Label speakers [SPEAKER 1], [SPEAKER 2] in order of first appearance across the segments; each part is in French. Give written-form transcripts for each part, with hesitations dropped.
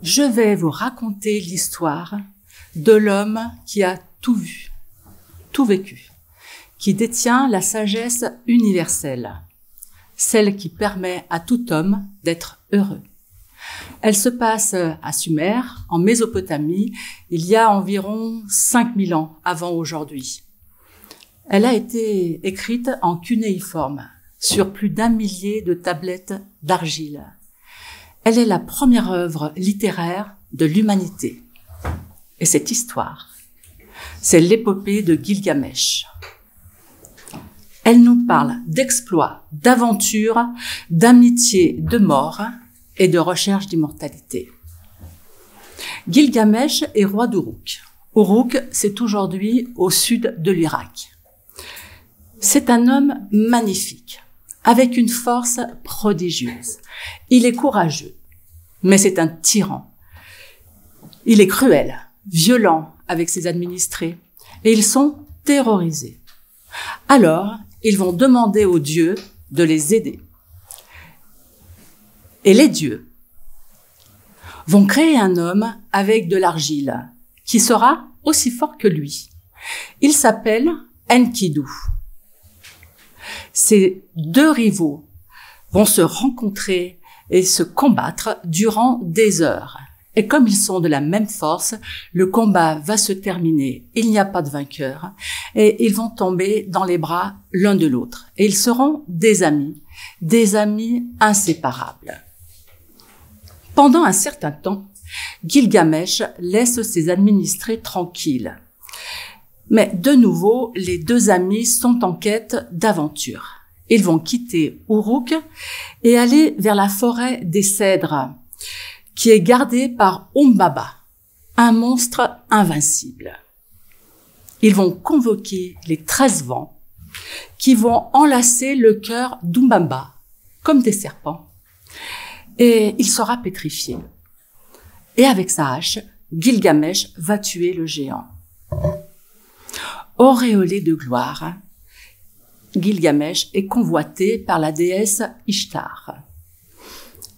[SPEAKER 1] Je vais vous raconter l'histoire de l'homme qui a tout vu, tout vécu, qui détient la sagesse universelle, celle qui permet à tout homme d'être heureux. Elle se passe à Sumer, en Mésopotamie, il y a environ 5000 ans avant aujourd'hui. Elle a été écrite en cunéiforme, sur plus d'1 millier de tablettes d'argile. Elle est la première œuvre littéraire de l'humanité. Et cette histoire, c'est l'épopée de Gilgamesh. Elle nous parle d'exploits, d'aventures, d'amitié, de mort et de recherche d'immortalité. Gilgamesh est roi d'Uruk. Uruk, c'est aujourd'hui au sud de l'Irak. C'est un homme magnifique, avec une force prodigieuse. Il est courageux, mais c'est un tyran. Il est cruel, violent avec ses administrés, et ils sont terrorisés. Alors, ils vont demander aux dieux de les aider. Et les dieux vont créer un homme avec de l'argile, qui sera aussi fort que lui. Il s'appelle Enkidu. Ces deux rivaux vont se rencontrer et se combattre durant des heures. Et comme ils sont de la même force, le combat va se terminer. Il n'y a pas de vainqueur. Et ils vont tomber dans les bras l'un de l'autre. Et ils seront des amis inséparables. Pendant un certain temps, Gilgamesh laisse ses administrés tranquilles. Mais de nouveau, les deux amis sont en quête d'aventure. Ils vont quitter Uruk et aller vers la forêt des cèdres, qui est gardée par Umbaba, un monstre invincible. Ils vont convoquer les 13 vents qui vont enlacer le cœur d'Umbaba comme des serpents. Et il sera pétrifié. Et avec sa hache, Gilgamesh va tuer le géant. Auréolé de gloire, Gilgamesh est convoité par la déesse Ishtar.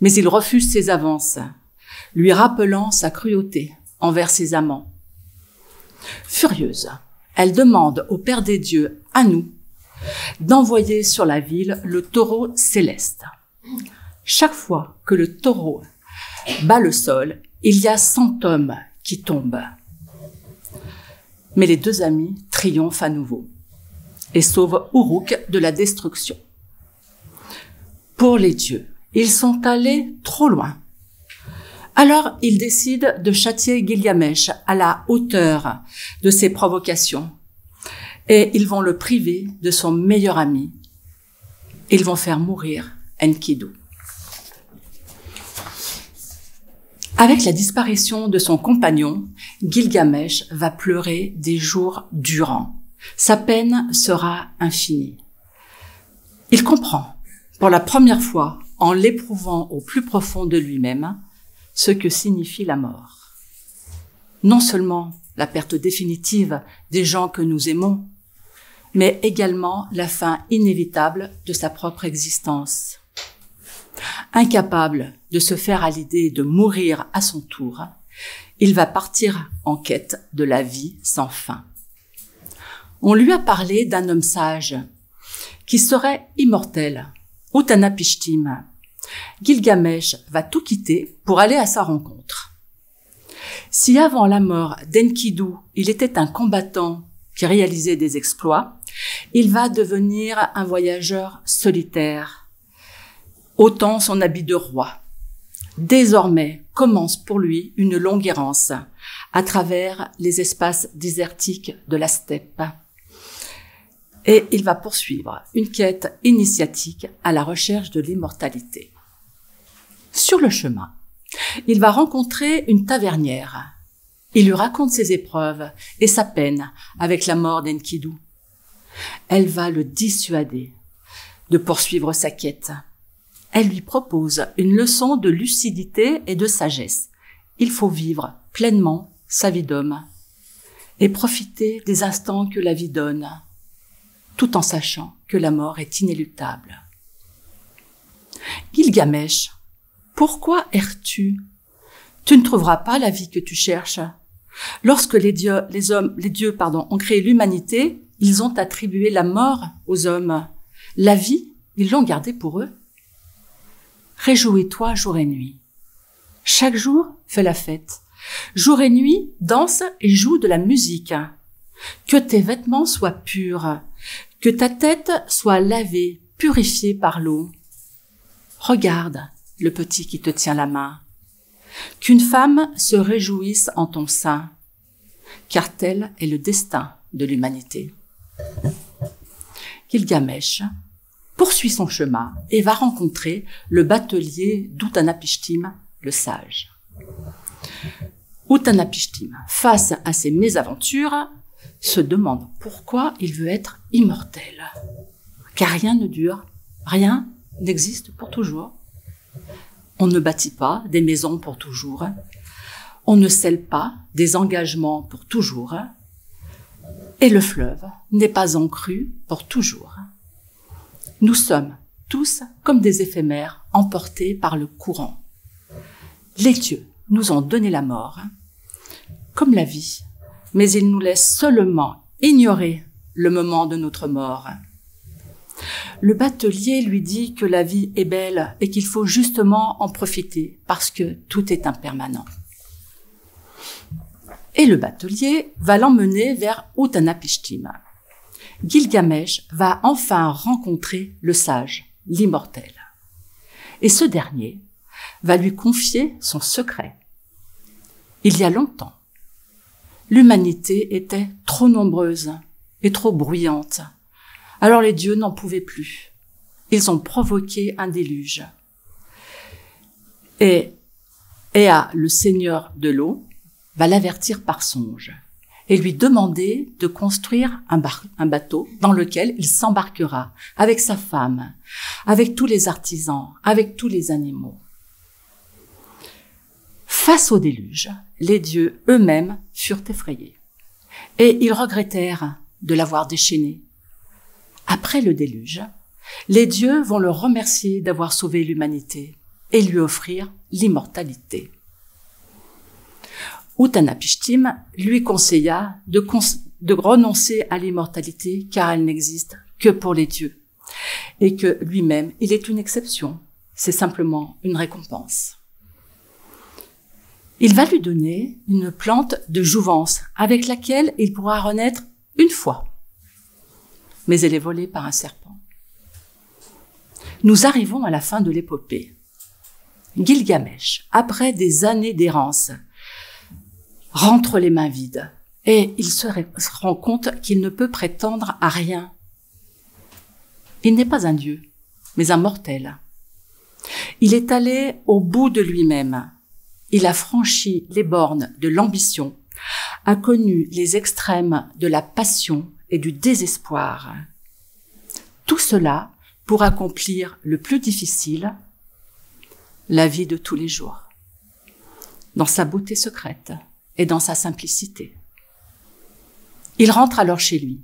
[SPEAKER 1] Mais il refuse ses avances, lui rappelant sa cruauté envers ses amants. Furieuse, elle demande au Père des dieux, Anu, d'envoyer sur la ville le taureau céleste. Chaque fois que le taureau bat le sol, il y a 100 hommes qui tombent. Mais les deux amis triomphent à nouveau et sauvent Uruk de la destruction. Pour les dieux, ils sont allés trop loin. Alors, ils décident de châtier Gilgamesh à la hauteur de ses provocations et ils vont le priver de son meilleur ami. Ils vont faire mourir Enkidu. Avec la disparition de son compagnon, Gilgamesh va pleurer des jours durant. Sa peine sera infinie. Il comprend, pour la première fois, en l'éprouvant au plus profond de lui-même, ce que signifie la mort. Non seulement la perte définitive des gens que nous aimons, mais également la fin inévitable de sa propre existence. Incapable de se faire à l'idée de mourir à son tour, il va partir en quête de la vie sans fin. On lui a parlé d'un homme sage qui serait immortel, Utanapishtim. Gilgamesh va tout quitter pour aller à sa rencontre. Si avant la mort d'Enkidu, il était un combattant qui réalisait des exploits, il va devenir un voyageur solitaire, ôtant son habit de roi. Désormais commence pour lui une longue errance à travers les espaces désertiques de la steppe. Et il va poursuivre une quête initiatique à la recherche de l'immortalité. Sur le chemin, il va rencontrer une tavernière. Il lui raconte ses épreuves et sa peine avec la mort d'Enkidu. Elle va le dissuader de poursuivre sa quête. Elle lui propose une leçon de lucidité et de sagesse. Il faut vivre pleinement sa vie d'homme et profiter des instants que la vie donne, tout en sachant que la mort est inéluctable. Gilgamesh, pourquoi erres-tu? Tu ne trouveras pas la vie que tu cherches. Lorsque les dieux ont créé l'humanité, ils ont attribué la mort aux hommes. La vie, ils l'ont gardée pour eux. Réjouis-toi jour et nuit. Chaque jour, fais la fête. Jour et nuit, danse et joue de la musique. Que tes vêtements soient purs, que ta tête soit lavée, purifiée par l'eau. Regarde le petit qui te tient la main. Qu'une femme se réjouisse en ton sein, car tel est le destin de l'humanité. Gilgamesh poursuit son chemin et va rencontrer le batelier d'Utanapishtim, le sage. Utanapishtim, face à ses mésaventures, se demande pourquoi il veut être immortel. Car rien ne dure, rien n'existe pour toujours. On ne bâtit pas des maisons pour toujours. On ne scelle pas des engagements pour toujours. Et le fleuve n'est pas encru pour toujours. Nous sommes tous comme des éphémères emportés par le courant. Les dieux nous ont donné la mort, comme la vie, mais ils nous laissent seulement ignorer le moment de notre mort. Le batelier lui dit que la vie est belle et qu'il faut justement en profiter parce que tout est impermanent. Et le batelier va l'emmener vers Utanapishtim. Gilgamesh va enfin rencontrer le sage, l'immortel. Et ce dernier va lui confier son secret. Il y a longtemps, l'humanité était trop nombreuse et trop bruyante. Alors les dieux n'en pouvaient plus. Ils ont provoqué un déluge. Et le seigneur de l'eau va l'avertir par songe et lui demander de construire un bateau dans lequel il s'embarquera avec sa femme, avec tous les artisans, avec tous les animaux. Face au déluge, les dieux eux-mêmes furent effrayés et ils regrettèrent de l'avoir déchaîné. Après le déluge, les dieux vont le remercier d'avoir sauvé l'humanité et lui offrir l'immortalité. Utanapishtim lui conseilla de renoncer à l'immortalité car elle n'existe que pour les dieux et que lui-même, il est une exception, c'est simplement une récompense. Il va lui donner une plante de jouvence avec laquelle il pourra renaître une fois. Mais elle est volée par un serpent. Nous arrivons à la fin de l'épopée. Gilgamesh, après des années d'errance, rentre les mains vides et il se rend compte qu'il ne peut prétendre à rien. Il n'est pas un dieu, mais un mortel. Il est allé au bout de lui-même. Il a franchi les bornes de l'ambition, a connu les extrêmes de la passion et du désespoir. Tout cela pour accomplir le plus difficile, la vie de tous les jours, dans sa beauté secrète et dans sa simplicité. Il rentre alors chez lui,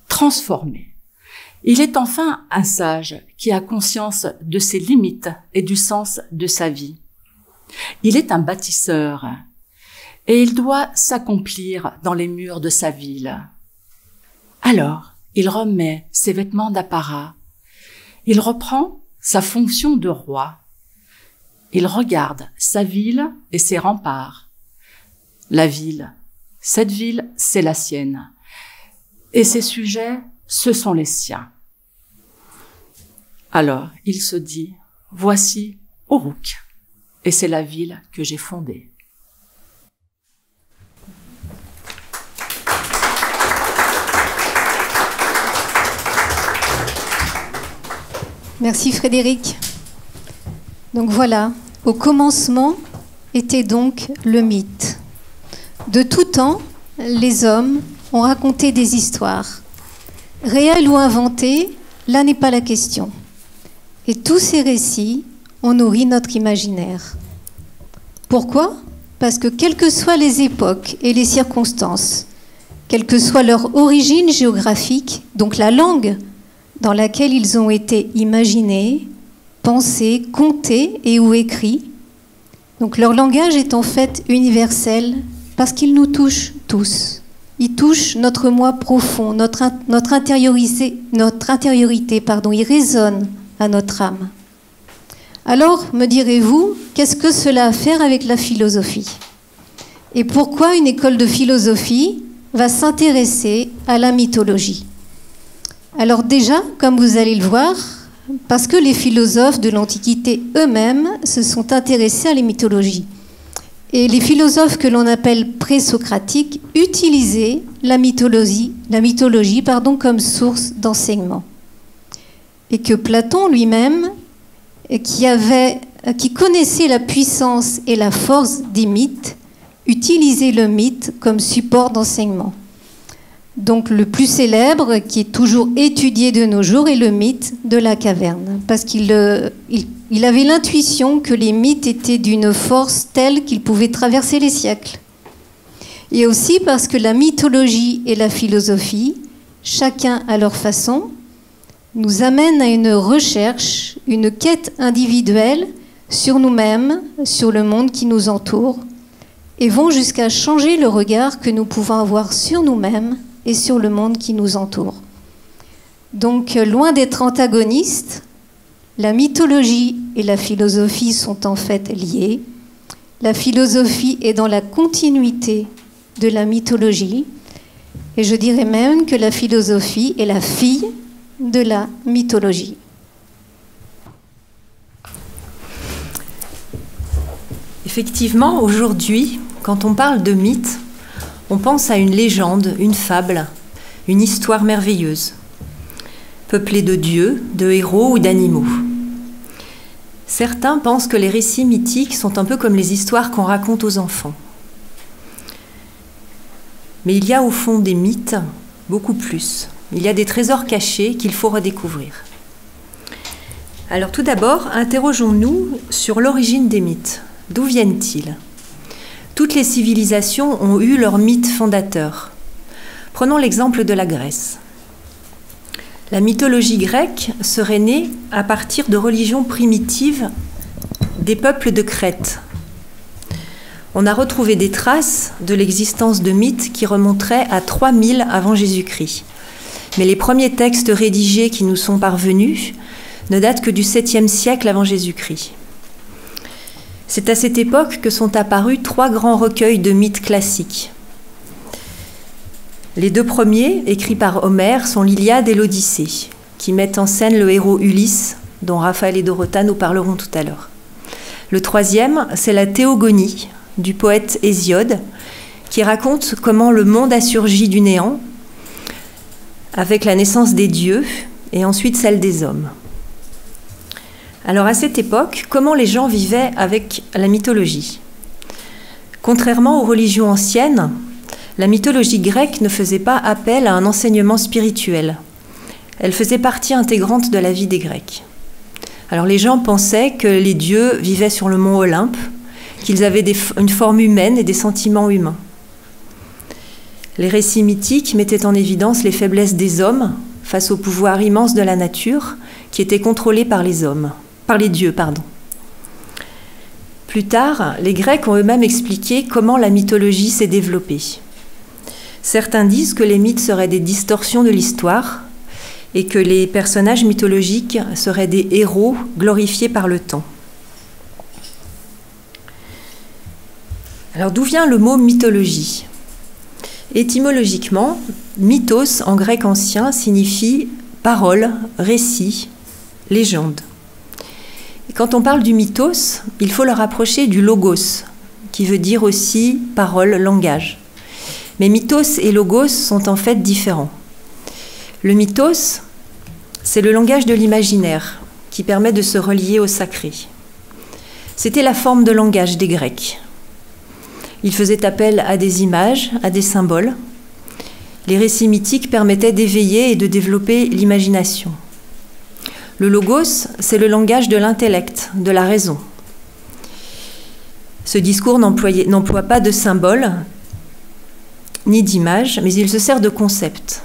[SPEAKER 1] transformé. Il est enfin un sage qui a conscience de ses limites et du sens de sa vie. Il est un bâtisseur et il doit s'accomplir dans les murs de sa ville. Alors, il remet ses vêtements d'apparat. Il reprend sa fonction de roi. Il regarde sa ville et ses remparts. La ville, cette ville, c'est la sienne. Et ses sujets, ce sont les siens. Alors, il se dit, voici Uruk, et c'est la ville que j'ai fondée.
[SPEAKER 2] Merci Frédéric. Donc voilà, au commencement était donc le mythe. De tout temps, les hommes ont raconté des histoires. Réelles ou inventées, là n'est pas la question. Et tous ces récits ont nourri notre imaginaire. Pourquoi ? Parce que quelles que soient les époques et les circonstances, quelle que soit leur origine géographique, donc la langue dans laquelle ils ont été imaginés, pensés, contés et ou écrits, Donc leur langage est en fait universel parce qu'il nous touche tous. Il touche notre moi profond, notre intériorité, il résonne à notre âme. Alors, me direz-vous, qu'est-ce que cela a à faire avec la philosophie? Et pourquoi une école de philosophie va s'intéresser à la mythologie? Alors déjà, comme vous allez le voir, parce que les philosophes de l'Antiquité eux-mêmes se sont intéressés à la mythologie. Et les philosophes que l'on appelle présocratiques utilisaient la mythologie comme source d'enseignement. Et que Platon lui-même, qui connaissait la puissance et la force des mythes, utilisait le mythe comme support d'enseignement. Donc le plus célèbre, qui est toujours étudié de nos jours, est le mythe de la caverne. Parce qu'il avait l'intuition que les mythes étaient d'une force telle qu'ils pouvaient traverser les siècles. Et aussi parce que la mythologie et la philosophie, chacun à leur façon, nous amènent à une recherche, une quête individuelle sur nous-mêmes, sur le monde qui nous entoure, et vont jusqu'à changer le regard que nous pouvons avoir sur nous-mêmes et sur le monde qui nous entoure. Donc, loin d'être antagonistes, la mythologie et la philosophie sont en fait liées. La philosophie est dans la continuité de la mythologie, et je dirais même que la philosophie est la fille de la mythologie.
[SPEAKER 3] Effectivement, aujourd'hui, quand on parle de mythe, on pense à une légende, une fable, une histoire merveilleuse, peuplée de dieux, de héros ou d'animaux. Certains pensent que les récits mythiques sont un peu comme les histoires qu'on raconte aux enfants. Mais il y a au fond des mythes beaucoup plus. Il y a des trésors cachés qu'il faut redécouvrir. Alors tout d'abord, interrogeons-nous sur l'origine des mythes. D'où viennent-ils ? Toutes les civilisations ont eu leurs mythes fondateurs. Prenons l'exemple de la Grèce. La mythologie grecque serait née à partir de religions primitives des peuples de Crète. On a retrouvé des traces de l'existence de mythes qui remonteraient à 3000 avant Jésus-Christ. Mais les premiers textes rédigés qui nous sont parvenus ne datent que du 7e siècle avant Jésus-Christ. C'est à cette époque que sont apparus 3 grands recueils de mythes classiques. Les 2 premiers, écrits par Homère, sont l'Iliade et l'Odyssée, qui mettent en scène le héros Ulysse, dont Raphaël et Dorota nous parleront tout à l'heure. Le 3e, c'est la Théogonie, du poète Hésiode, qui raconte comment le monde a surgi du néant, avec la naissance des dieux, et ensuite celle des hommes. Alors à cette époque, comment les gens vivaient avec la mythologie ? Contrairement aux religions anciennes, la mythologie grecque ne faisait pas appel à un enseignement spirituel. Elle faisait partie intégrante de la vie des Grecs. Alors les gens pensaient que les dieux vivaient sur le mont Olympe, qu'ils avaient une forme humaine et des sentiments humains. Les récits mythiques mettaient en évidence les faiblesses des hommes face au pouvoir immense de la nature qui était contrôlé par les dieux. Plus tard, les Grecs ont eux-mêmes expliqué comment la mythologie s'est développée. Certains disent que les mythes seraient des distorsions de l'histoire et que les personnages mythologiques seraient des héros glorifiés par le temps. Alors d'où vient le mot mythologie ? Étymologiquement, mythos en grec ancien signifie parole, récit, légende. Et quand on parle du mythos, il faut le rapprocher du logos, qui veut dire aussi parole, langage. Mais mythos et logos sont en fait différents. Le mythos, c'est le langage de l'imaginaire qui permet de se relier au sacré. C'était la forme de langage des Grecs. Ils faisaient appel à des images, à des symboles. Les récits mythiques permettaient d'éveiller et de développer l'imagination. Le logos, c'est le langage de l'intellect, de la raison. Ce discours n'emploie pas de symboles ni d'images, mais il se sert de concepts.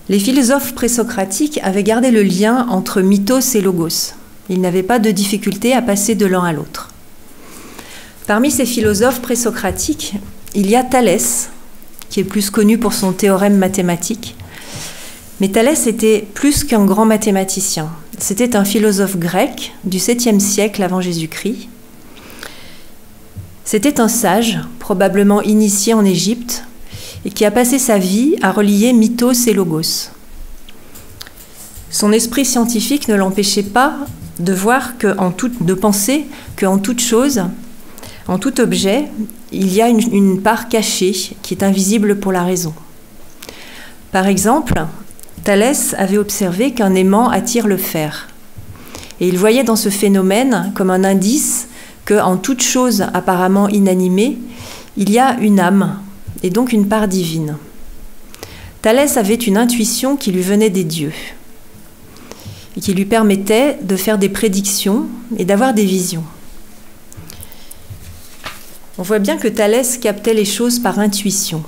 [SPEAKER 3] Les philosophes présocratiques avaient gardé le lien entre mythos et logos. Ils n'avaient pas de difficulté à passer de l'un à l'autre. Parmi ces philosophes présocratiques, il y a Thalès, qui est plus connu pour son théorème mathématique. Mais Thalès était plus qu'un grand mathématicien. C'était un philosophe grec du 7e siècle avant Jésus-Christ. C'était un sage, probablement initié en Égypte, et qui a passé sa vie à relier mythos et logos. Son esprit scientifique ne l'empêchait pas de penser qu'en toute chose, en tout objet, il y a une part cachée qui est invisible pour la raison. Par exemple, Thalès avait observé qu'un aimant attire le fer. Et il voyait dans ce phénomène comme un indice qu'en toute chose apparemment inanimée, il y a une âme, et donc une part divine. Thalès avait une intuition qui lui venait des dieux, et qui lui permettait de faire des prédictions et d'avoir des visions. On voit bien que Thalès captait les choses par intuition.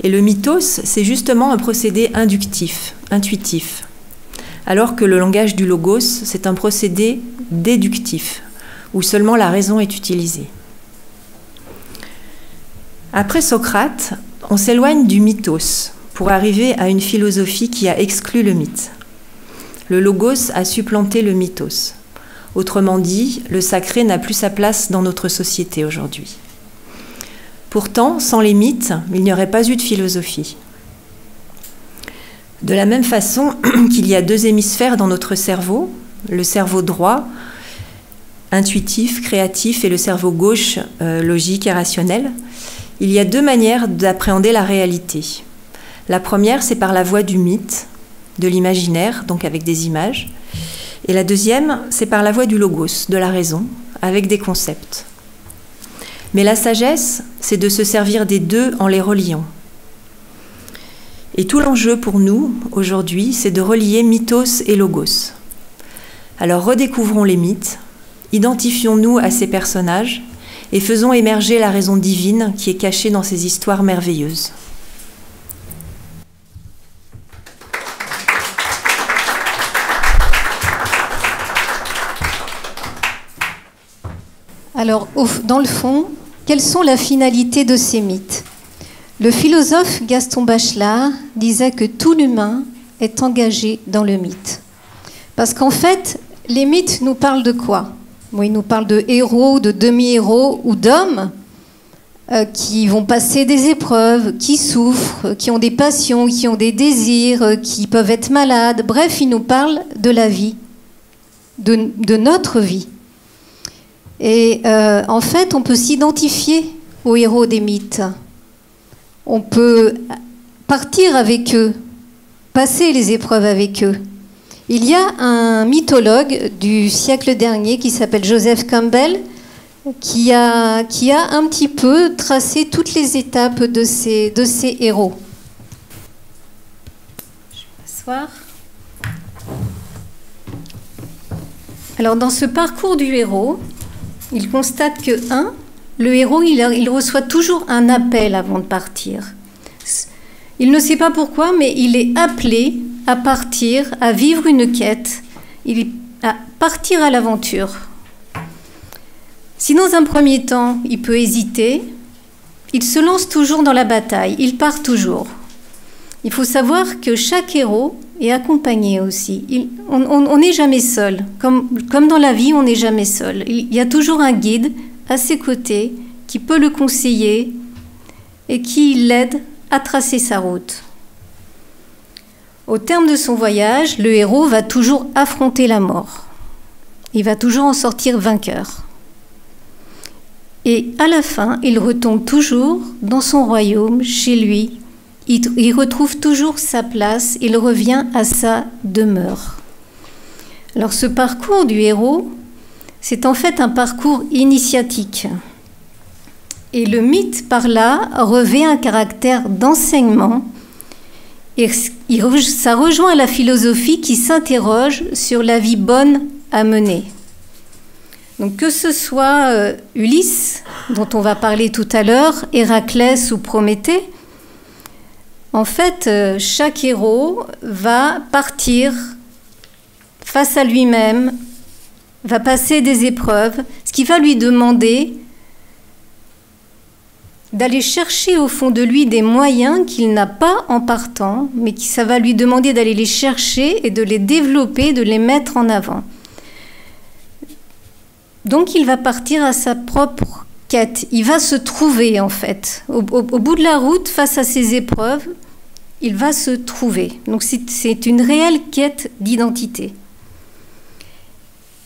[SPEAKER 3] Et le mythos, c'est justement un procédé inductif, intuitif, alors que le langage du logos, c'est un procédé déductif, où seulement la raison est utilisée. Après Socrate, on s'éloigne du mythos pour arriver à une philosophie qui a exclu le mythe. Le logos a supplanté le mythos. Autrement dit, le sacré n'a plus sa place dans notre société aujourd'hui. Pourtant, sans les mythes, il n'y aurait pas eu de philosophie. De la même façon qu'il y a deux hémisphères dans notre cerveau, le cerveau droit, intuitif, créatif, et le cerveau gauche, logique et rationnel, il y a deux manières d'appréhender la réalité. La première, c'est par la voie du mythe, de l'imaginaire, donc avec des images. Et la deuxième, c'est par la voie du logos, de la raison, avec des concepts. Mais la sagesse, c'est de se servir des deux en les reliant. Et tout l'enjeu pour nous, aujourd'hui, c'est de relier mythos et logos. Alors redécouvrons les mythes, identifions-nous à ces personnages et faisons émerger la raison divine qui est cachée dans ces histoires merveilleuses.
[SPEAKER 2] Alors, dans le fond, quelles sont les finalités de ces mythes ? Le philosophe Gaston Bachelard disait que tout l'humain est engagé dans le mythe. Parce qu'en fait, les mythes nous parlent de quoi ? Bon, ils nous parlent de héros, de demi-héros ou d'hommes qui vont passer des épreuves, qui souffrent, qui ont des passions, qui ont des désirs, qui peuvent être malades. Bref, ils nous parlent de la vie, de notre vie. Et en fait, on peut s'identifier aux héros des mythes. On peut partir avec eux, passer les épreuves avec eux. Il y a un mythologue du siècle dernier qui s'appelle Joseph Campbell qui a un petit peu tracé toutes les étapes de ces héros. Je vais m'asseoir. Alors, dans ce parcours du héros, il constate que, le héros, il reçoit toujours un appel avant de partir. Il ne sait pas pourquoi, mais il est appelé à partir, à vivre une quête, à partir à l'aventure. Si dans un premier temps, il peut hésiter, il se lance toujours dans la bataille, il part toujours. Il faut savoir que chaque héros est accompagné aussi. On n'est jamais seul. Comme dans la vie, on n'est jamais seul. Il y a toujours un guide à ses côtés qui peut le conseiller et qui l'aide à tracer sa route. Au terme de son voyage, le héros va toujours affronter la mort. Il va toujours en sortir vainqueur. Et à la fin, il retombe toujours dans son royaume, chez lui. Il retrouve toujours sa place, il revient à sa demeure. Alors ce parcours du héros, c'est en fait un parcours initiatique. Et le mythe, par là, revêt un caractère d'enseignement. Et ça rejoint la philosophie qui s'interroge sur la vie bonne à mener. Donc que ce soit Ulysse, dont on va parler tout à l'heure, Héraclès ou Prométhée, en fait, chaque héros va partir face à lui-même, va passer des épreuves, ce qui va lui demander d'aller chercher au fond de lui des moyens qu'il n'a pas en partant, mais qui ça va lui demander d'aller les chercher et de les développer, de les mettre en avant. Donc il va partir à sa propre quête, il va se trouver en fait. Au bout de la route, face à ces épreuves, il va se trouver. Donc c'est une réelle quête d'identité.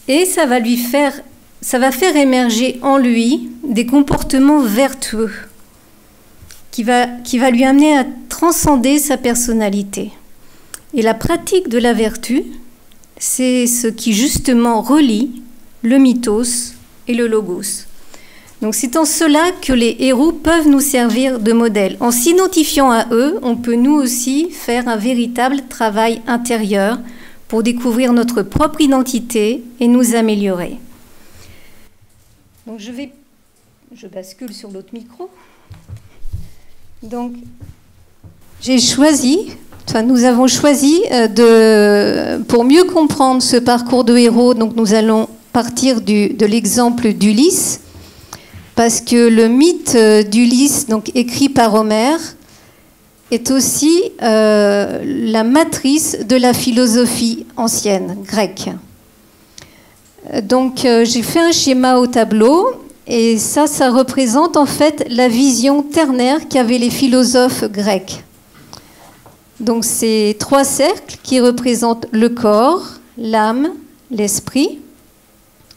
[SPEAKER 2] Et ça va faire émerger en lui des comportements vertueux qui va lui amener à transcender sa personnalité. Et la pratique de la vertu, c'est ce qui justement relie le mythos et le logos. Donc c'est en cela que les héros peuvent nous servir de modèle. En s'identifiant à eux, on peut nous aussi faire un véritable travail intérieur pour découvrir notre propre identité et nous améliorer. Donc je bascule sur l'autre micro. Donc nous avons choisi pour mieux comprendre ce parcours de héros, donc nous allons partir de l'exemple d'Ulysse, parce que le mythe d'Ulysse, donc écrit par Homère, est aussi la matrice de la philosophie ancienne, grecque. Donc j'ai fait un schéma au tableau, et ça représente en fait la vision ternaire qu'avaient les philosophes grecs. Donc c'est 3 cercles qui représentent le corps, l'âme, l'esprit.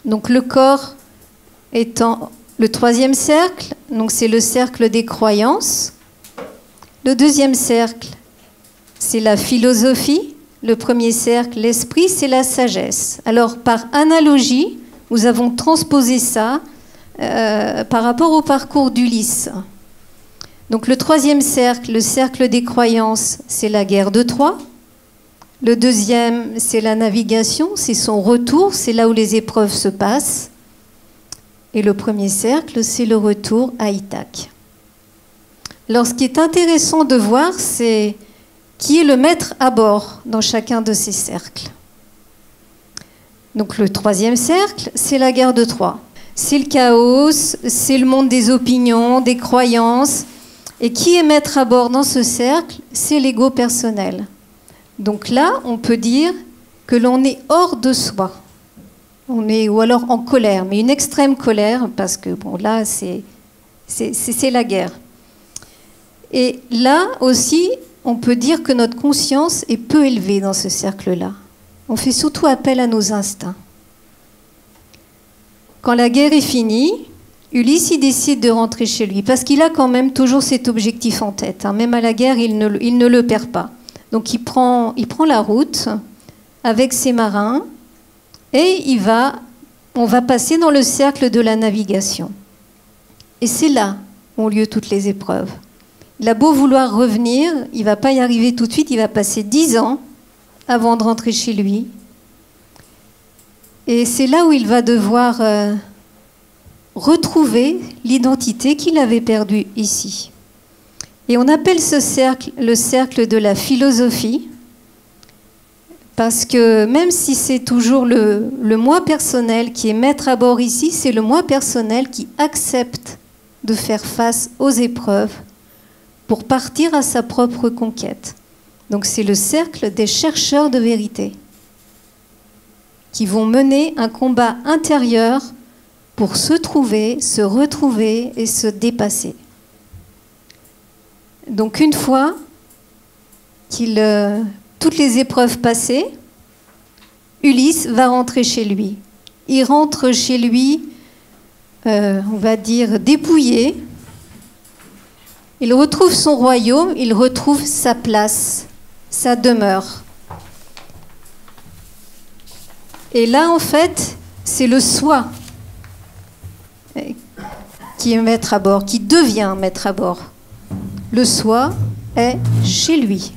[SPEAKER 2] Donc le corps étant le 3e cercle, donc c'est le cercle des croyances. Le 2e cercle, c'est la philosophie. Le 1er cercle, l'esprit, c'est la sagesse. Alors par analogie, nous avons transposé ça par rapport au parcours d'Ulysse. Donc le 3e cercle, le cercle des croyances, c'est la guerre de Troie. Le 2e, c'est la navigation, c'est son retour, c'est là où les épreuves se passent. Et le 1er cercle, c'est le retour à Ithaque. Alors ce qui est intéressant de voir, c'est qui est le maître à bord dans chacun de ces cercles. Donc le 3e cercle, c'est la guerre de Troie. C'est le chaos, c'est le monde des opinions, des croyances. Et qui est maître à bord dans ce cercle? C'est l'ego personnel. Donc là, on peut dire que l'on est hors de soi. Ou alors en colère, mais une extrême colère, parce que bon, là, c'est la guerre. Et là aussi, on peut dire que notre conscience est peu élevée dans ce cercle-là. On fait surtout appel à nos instincts. Quand la guerre est finie, Ulysse il décide de rentrer chez lui, parce qu'il a quand même toujours cet objectif en tête. Même à la guerre, il ne le perd pas. Donc il prend la route avec ses marins et on va passer dans le cercle de la navigation. Et c'est là où ont lieu toutes les épreuves. Il a beau vouloir revenir, il ne va pas y arriver tout de suite, il va passer 10 ans avant de rentrer chez lui. Et c'est là où il va devoir retrouver l'identité qu'il avait perdue ici. Et on appelle ce cercle le cercle de la philosophie, parce que même si c'est toujours le moi personnel qui est maître à bord ici, c'est le moi personnel qui accepte de faire face aux épreuves pour partir à sa propre conquête. Donc c'est le cercle des chercheurs de vérité qui vont mener un combat intérieur pour se trouver, se retrouver et se dépasser. Donc une fois toutes les épreuves passées, Ulysse va rentrer chez lui. Il rentre chez lui, on va dire, dépouillé. Il retrouve son royaume, il retrouve sa place, sa demeure. Et là, en fait, c'est le soi qui est maître à bord, qui devient maître à bord. Le soi est chez lui.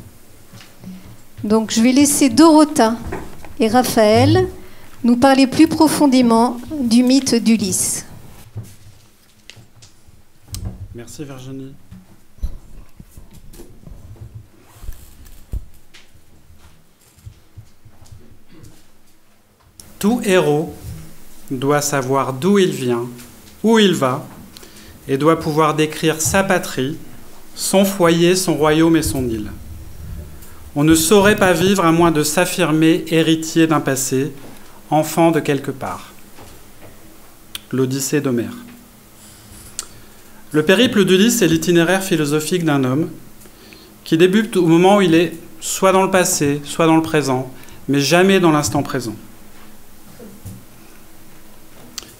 [SPEAKER 2] Donc je vais laisser Dorota et Raphaël nous parler plus profondément du mythe d'Ulysse.
[SPEAKER 4] Merci Virginie. Tout héros doit savoir d'où il vient, où il va et doit pouvoir décrire sa patrie, son foyer, son royaume et son île. On ne saurait pas vivre à moins de s'affirmer héritier d'un passé, enfant de quelque part. L'Odyssée d'Homère. Le périple d'Ulysse est l'itinéraire philosophique d'un homme qui débute au moment où il est soit dans le passé, soit dans le présent, mais jamais dans l'instant présent.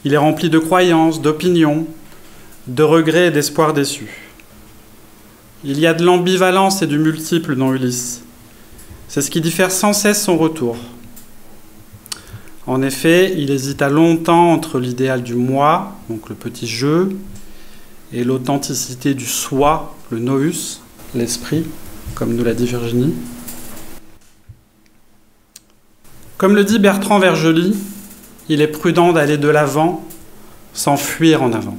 [SPEAKER 4] Il est rempli de croyances, d'opinions, de regrets et d'espoirs déçus. Il y a de l'ambivalence et du multiple dans Ulysse. C'est ce qui diffère sans cesse son retour. En effet, il hésita longtemps entre l'idéal du moi, donc le petit jeu, et l'authenticité du soi, le nous, l'esprit, comme nous l'a dit Virginie. Comme le dit Bertrand Vergely, il est prudent d'aller de l'avant sans fuir en avant.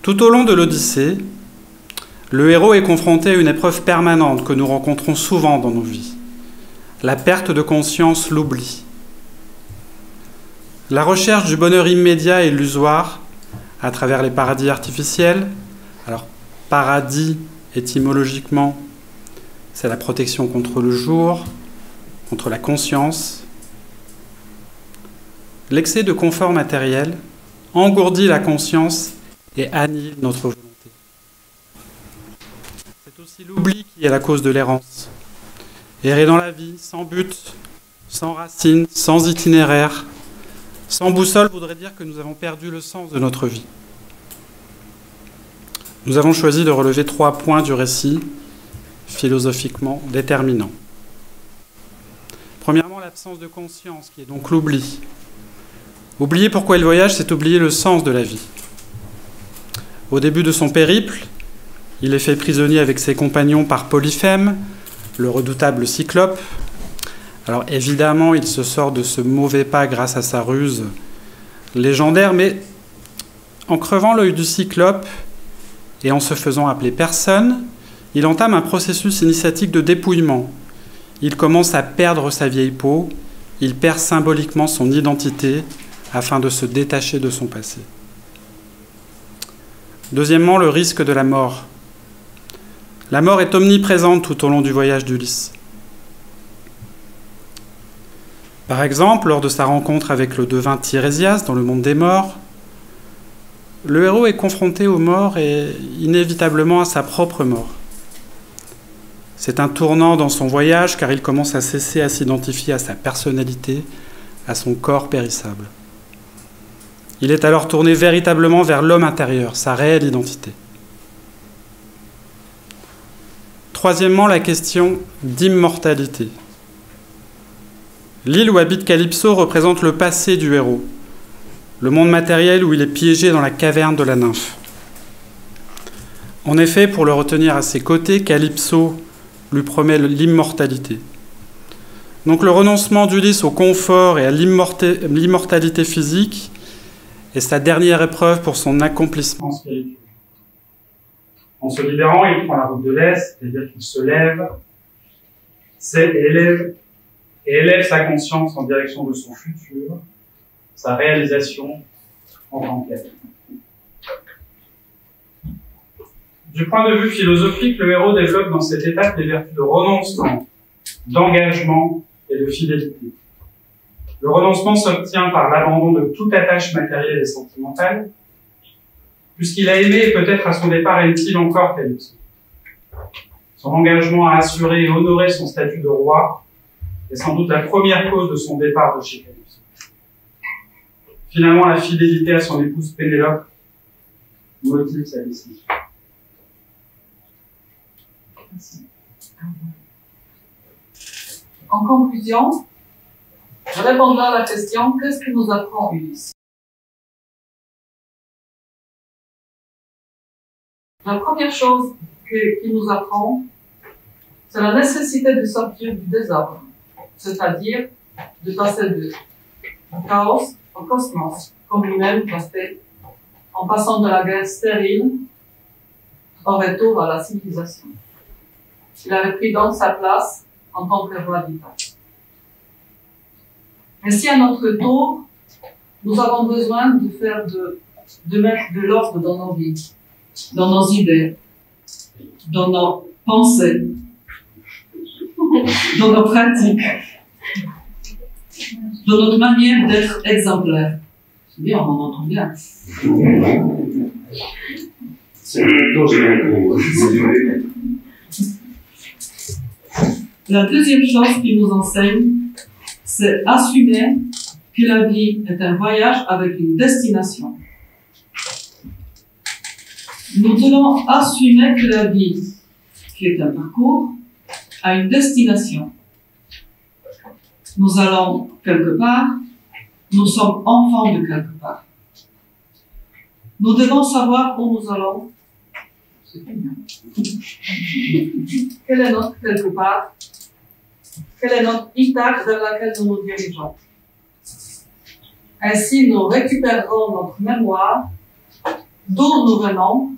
[SPEAKER 4] Tout au long de l'Odyssée, le héros est confronté à une épreuve permanente que nous rencontrons souvent dans nos vies. La perte de conscience, l'oubli. La recherche du bonheur immédiat et illusoire à travers les paradis artificiels. Alors, paradis, étymologiquement, c'est la protection contre le jour, contre la conscience. L'excès de confort matériel engourdit la conscience et annihile notre volonté. C'est aussi l'oubli qui est la cause de l'errance. Errer dans la vie, sans but, sans racines, sans itinéraire, sans boussole voudrait dire que nous avons perdu le sens de notre vie. Nous avons choisi de relever 3 points du récit, philosophiquement déterminants. Premièrement, l'absence de conscience, qui est donc l'oubli. Oublier pourquoi il voyage, c'est oublier le sens de la vie. Au début de son périple, il est fait prisonnier avec ses compagnons par Polyphème, le redoutable Cyclope. Alors évidemment, il se sort de ce mauvais pas grâce à sa ruse légendaire, mais en crevant l'œil du Cyclope et en se faisant appeler personne, il entame un processus initiatique de dépouillement. Il commence à perdre sa vieille peau, il perd symboliquement son identité afin de se détacher de son passé. Deuxièmement, le risque de la mort. La mort est omniprésente tout au long du voyage d'Ulysse. Par exemple, lors de sa rencontre avec le devin Tirésias dans le monde des morts, le héros est confronté aux morts et inévitablement à sa propre mort. C'est un tournant dans son voyage car il commence à cesser à s'identifier à sa personnalité, à son corps périssable. Il est alors tourné véritablement vers l'homme intérieur, sa réelle identité. Troisièmement, la question d'immortalité. L'île où habite Calypso représente le passé du héros, le monde matériel où il est piégé dans la caverne de la nymphe. En effet, pour le retenir à ses côtés, Calypso lui promet l'immortalité. Donc le renoncement d'Ulysse au confort et à l'immortalité physique est sa dernière épreuve pour son accomplissement spirituel. En se libérant, il prend la route de l'Est, c'est-à-dire qu'il se lève, élève sa conscience en direction de son futur, sa réalisation en tant qu'être. Du point de vue philosophique, le héros développe dans cette étape les vertus de renoncement, d'engagement et de fidélité. Le renoncement s'obtient par l'abandon de toute attache matérielle et sentimentale, puisqu'il a aimé et peut-être à son départ aime-t-il encore Calypso. Son engagement à assurer et honorer son statut de roi est sans doute la première cause de son départ de chez Calypso. Finalement, la fidélité à son épouse Pénélope motive sa décision.
[SPEAKER 5] Merci. En conclusion, je répondrai à la question: qu'est-ce que nous apprend Ulysse? La première chose qu'il nous apprend, c'est la nécessité de sortir du désordre, c'est-à-dire de passer du chaos au cosmos, comme lui-même l'a fait, en passant de la guerre stérile au retour à la civilisation. Il avait pris donc sa place en tant que roi d'État. Et si à notre tour, nous avons besoin de faire de de mettre de l'ordre dans nos vies, dans nos idées, dans nos pensées, dans nos pratiques, dans notre manière d'être exemplaire. C'est bien, on en entend bien. La deuxième chose qu'il nous enseigne, c'est assumer que la vie est un voyage avec une destination. Nous devons assumer que la vie, qui est un parcours, a une destination. Nous allons quelque part, nous sommes enfants de quelque part. Nous devons savoir où nous allons. C'est bien. Quel est notre quelque part? Quel est notre Ithaque vers laquelle nous nous dirigeons? Ainsi, nous récupérerons notre mémoire, d'où nous venons,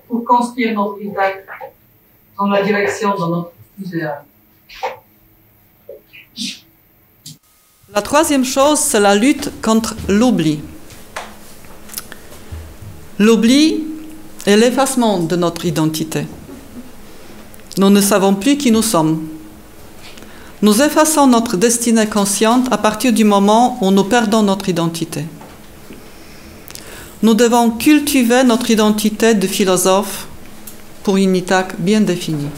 [SPEAKER 5] pour construire notre Ithaque dans la direction de notre idéal.
[SPEAKER 6] La troisième chose, c'est la lutte contre l'oubli. L'oubli est l'effacement de notre identité. Nous ne savons plus qui nous sommes. Nous effaçons notre destinée consciente à partir du moment où nous perdons notre identité. Nous devons cultiver notre identité de philosophe pour une Ithaque bien définie.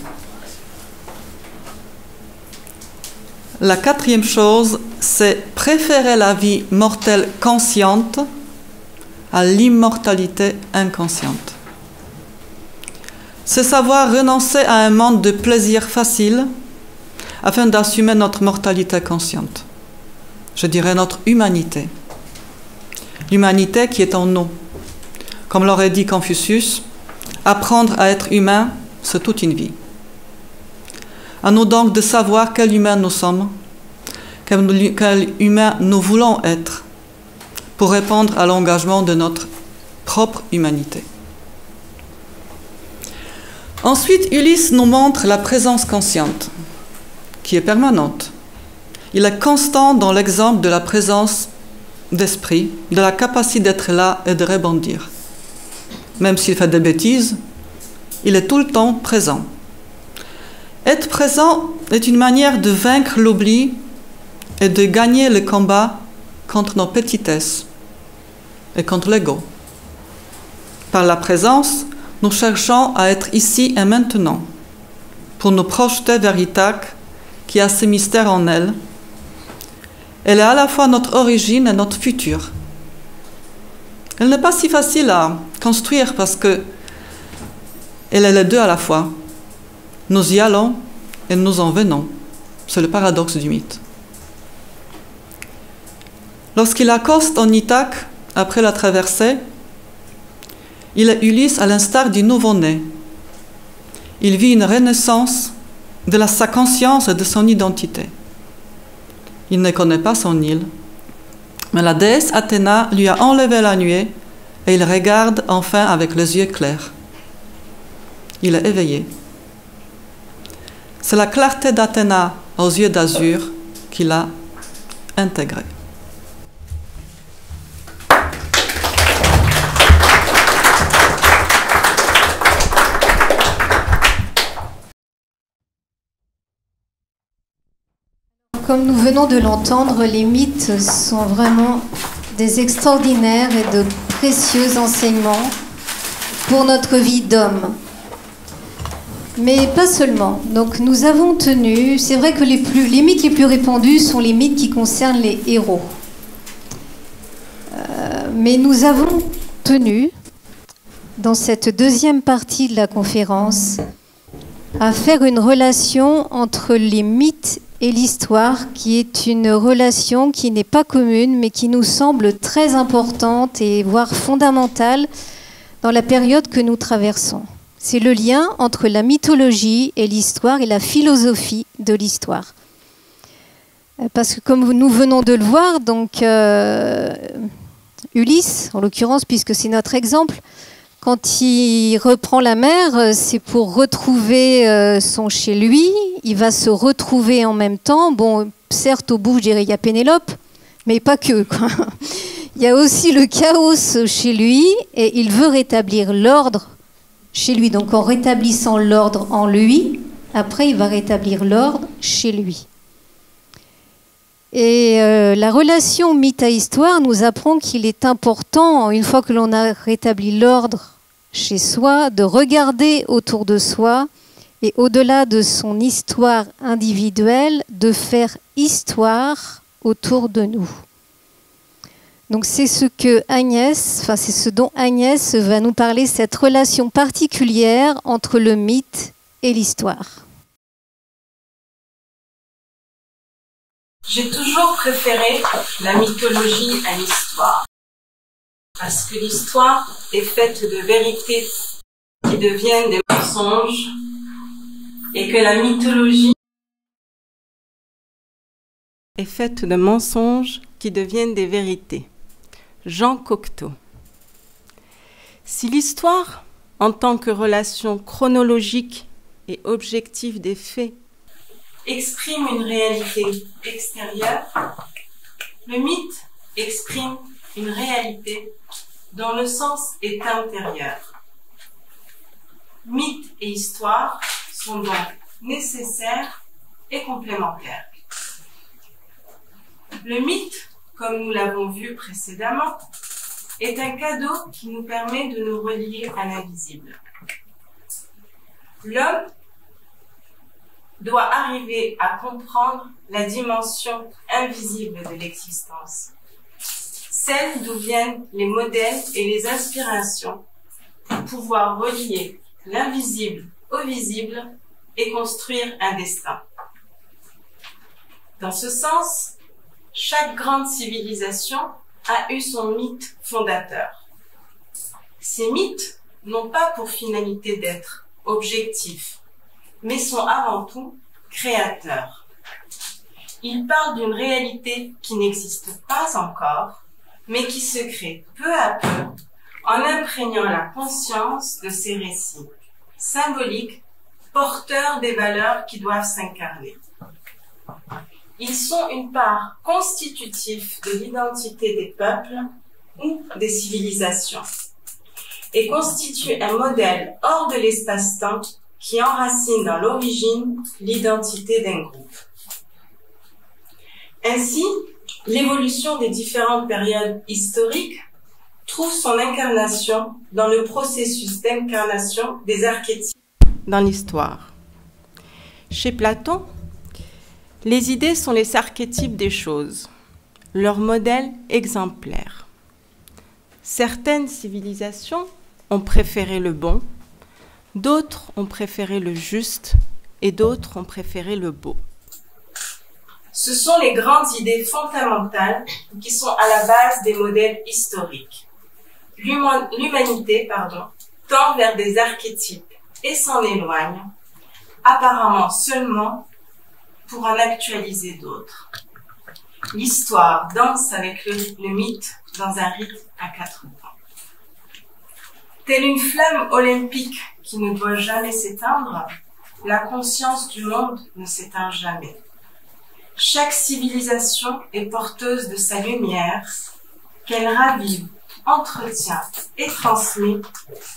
[SPEAKER 6] La quatrième chose, c'est préférer la vie mortelle consciente à l'immortalité inconsciente. C'est savoir renoncer à un monde de plaisir facile afin d'assumer notre mortalité consciente. Je dirais notre humanité. L'humanité qui est en nous. Comme l'aurait dit Confucius, apprendre à être humain, c'est toute une vie. À nous donc de savoir quel humain nous sommes, quel humain nous voulons être, pour répondre à l'engagement de notre propre humanité. Ensuite, Ulysse nous montre la présence consciente, qui est permanente. Il est constant dans l'exemple de la présence d'esprit, de la capacité d'être là et de rebondir. Même s'il fait des bêtises, il est tout le temps présent. Être présent est une manière de vaincre l'oubli et de gagner le combat contre nos petitesses et contre l'ego. Par la présence, nous cherchons à être ici et maintenant pour nous projeter vers Ithaque qui a ce mystère en elle. Elle est à la fois notre origine et notre futur. Elle n'est pas si facile à construire parce que elle est les deux à la fois. Nous y allons et nous en venons. C'est le paradoxe du mythe. Lorsqu'il accoste en Ithaque, après la traversée, il est Ulysse à l'instar du nouveau-né. Il vit une renaissance de sa conscience et de son identité. Il ne connaît pas son île, mais la déesse Athéna lui a enlevé la nuée et il regarde enfin avec les yeux clairs. Il est éveillé. C'est la clarté d'Athéna aux yeux d'azur qu'il a intégrée.
[SPEAKER 2] Comme nous venons de l'entendre, les mythes sont vraiment des extraordinaires et de précieux enseignements pour notre vie d'homme. Mais pas seulement. Donc nous avons tenu, c'est vrai que les mythes les plus répandus sont les mythes qui concernent les héros. Mais nous avons tenu, dans cette deuxième partie de la conférence, à faire une relation entre les mythes et l'histoire, qui est une relation qui n'est pas commune, mais qui nous semble très importante et voire fondamentale dans la période que nous traversons. C'est le lien entre la mythologie et l'histoire et la philosophie de l'histoire. Parce que comme nous venons de le voir, donc Ulysse, en l'occurrence, puisque c'est notre exemple, quand il reprend la mer, c'est pour retrouver son chez lui. Il va se retrouver en même temps. Bon, certes, au bout, je dirais, il y a Pénélope, mais pas que, quoi. Il y a aussi le chaos chez lui et il veut rétablir l'ordre chez lui. Donc en rétablissant l'ordre en lui, après il va rétablir l'ordre chez lui. Et la relation mythe à histoire nous apprend qu'il est important, une fois que l'on a rétabli l'ordre chez soi, de regarder autour de soi et au-delà de son histoire individuelle, de faire histoire autour de nous. Donc c'est ce dont Agnès va nous parler, cette relation particulière entre le mythe et l'histoire.
[SPEAKER 7] J'ai toujours préféré la mythologie à l'histoire, parce que l'histoire est faite de vérités qui deviennent des mensonges, et que la mythologie est faite de mensonges qui deviennent des vérités. Jean Cocteau. Si l'histoire, en tant que relation chronologique et objective des faits, exprime une réalité extérieure, le mythe exprime une réalité dont le sens est intérieur. Mythe et histoire sont donc nécessaires et complémentaires. Le mythe, comme nous l'avons vu précédemment, est un cadeau qui nous permet de nous relier à l'invisible. L'homme doit arriver à comprendre la dimension invisible de l'existence, celle d'où viennent les modèles et les inspirations pour pouvoir relier l'invisible au visible et construire un destin. Dans ce sens, chaque grande civilisation a eu son mythe fondateur. Ces mythes n'ont pas pour finalité d'être objectifs, mais sont avant tout créateurs. Ils parlent d'une réalité qui n'existe pas encore, mais qui se crée peu à peu en imprégnant la conscience de ces récits, symboliques, porteurs des valeurs qui doivent s'incarner. Ils sont une part constitutive de l'identité des peuples ou des civilisations et constituent un modèle hors de l'espace-temps qui enracine dans l'origine l'identité d'un groupe. Ainsi, l'évolution des différentes périodes historiques trouve son incarnation dans le processus d'incarnation des archétypes dans l'histoire. Chez Platon, les idées sont les archétypes des choses, leur modèle exemplaire. Certaines civilisations ont préféré le bon, d'autres ont préféré le juste et d'autres ont préféré le beau. Ce sont les grandes idées fondamentales qui sont à la base des modèles historiques. L'humanité, tend vers des archétypes et s'en éloigne, apparemment seulement pour en actualiser d'autres. L'histoire danse avec le mythe dans un rythme à 4 temps. Telle une flamme olympique qui ne doit jamais s'éteindre, la conscience du monde ne s'éteint jamais. Chaque civilisation est porteuse de sa lumière, qu'elle ravive, entretient et transmet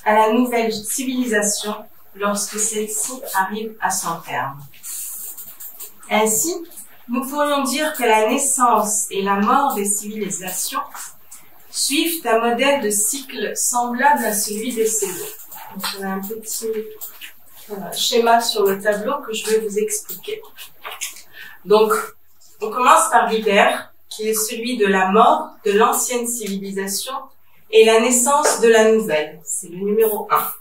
[SPEAKER 7] à la nouvelle civilisation lorsque celle-ci arrive à son terme. Ainsi, nous pourrions dire que la naissance et la mort des civilisations suivent un modèle de cycle semblable à celui des saisons. Donc, on a un petit schéma sur le tableau que je vais vous expliquer. Donc, on commence par l'hiver, qui est celui de la mort de l'ancienne civilisation et la naissance de la nouvelle. C'est le numéro 1.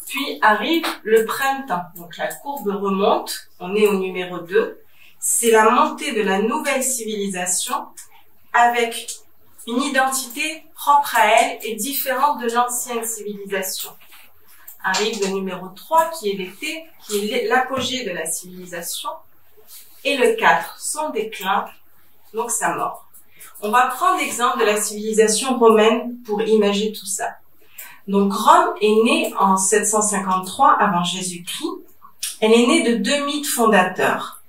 [SPEAKER 7] Puis arrive le printemps. Donc, la courbe remonte. On est au numéro 2. C'est la montée de la nouvelle civilisation avec une identité propre à elle et différente de l'ancienne civilisation. Arrive le numéro 3 qui est l'été, qui est l'apogée de la civilisation. Et le 4, son déclin, donc sa mort. On va prendre l'exemple de la civilisation romaine pour imager tout ça. Donc Rome est née en 753 avant Jésus-Christ. Elle est née de 2 mythes fondateurs.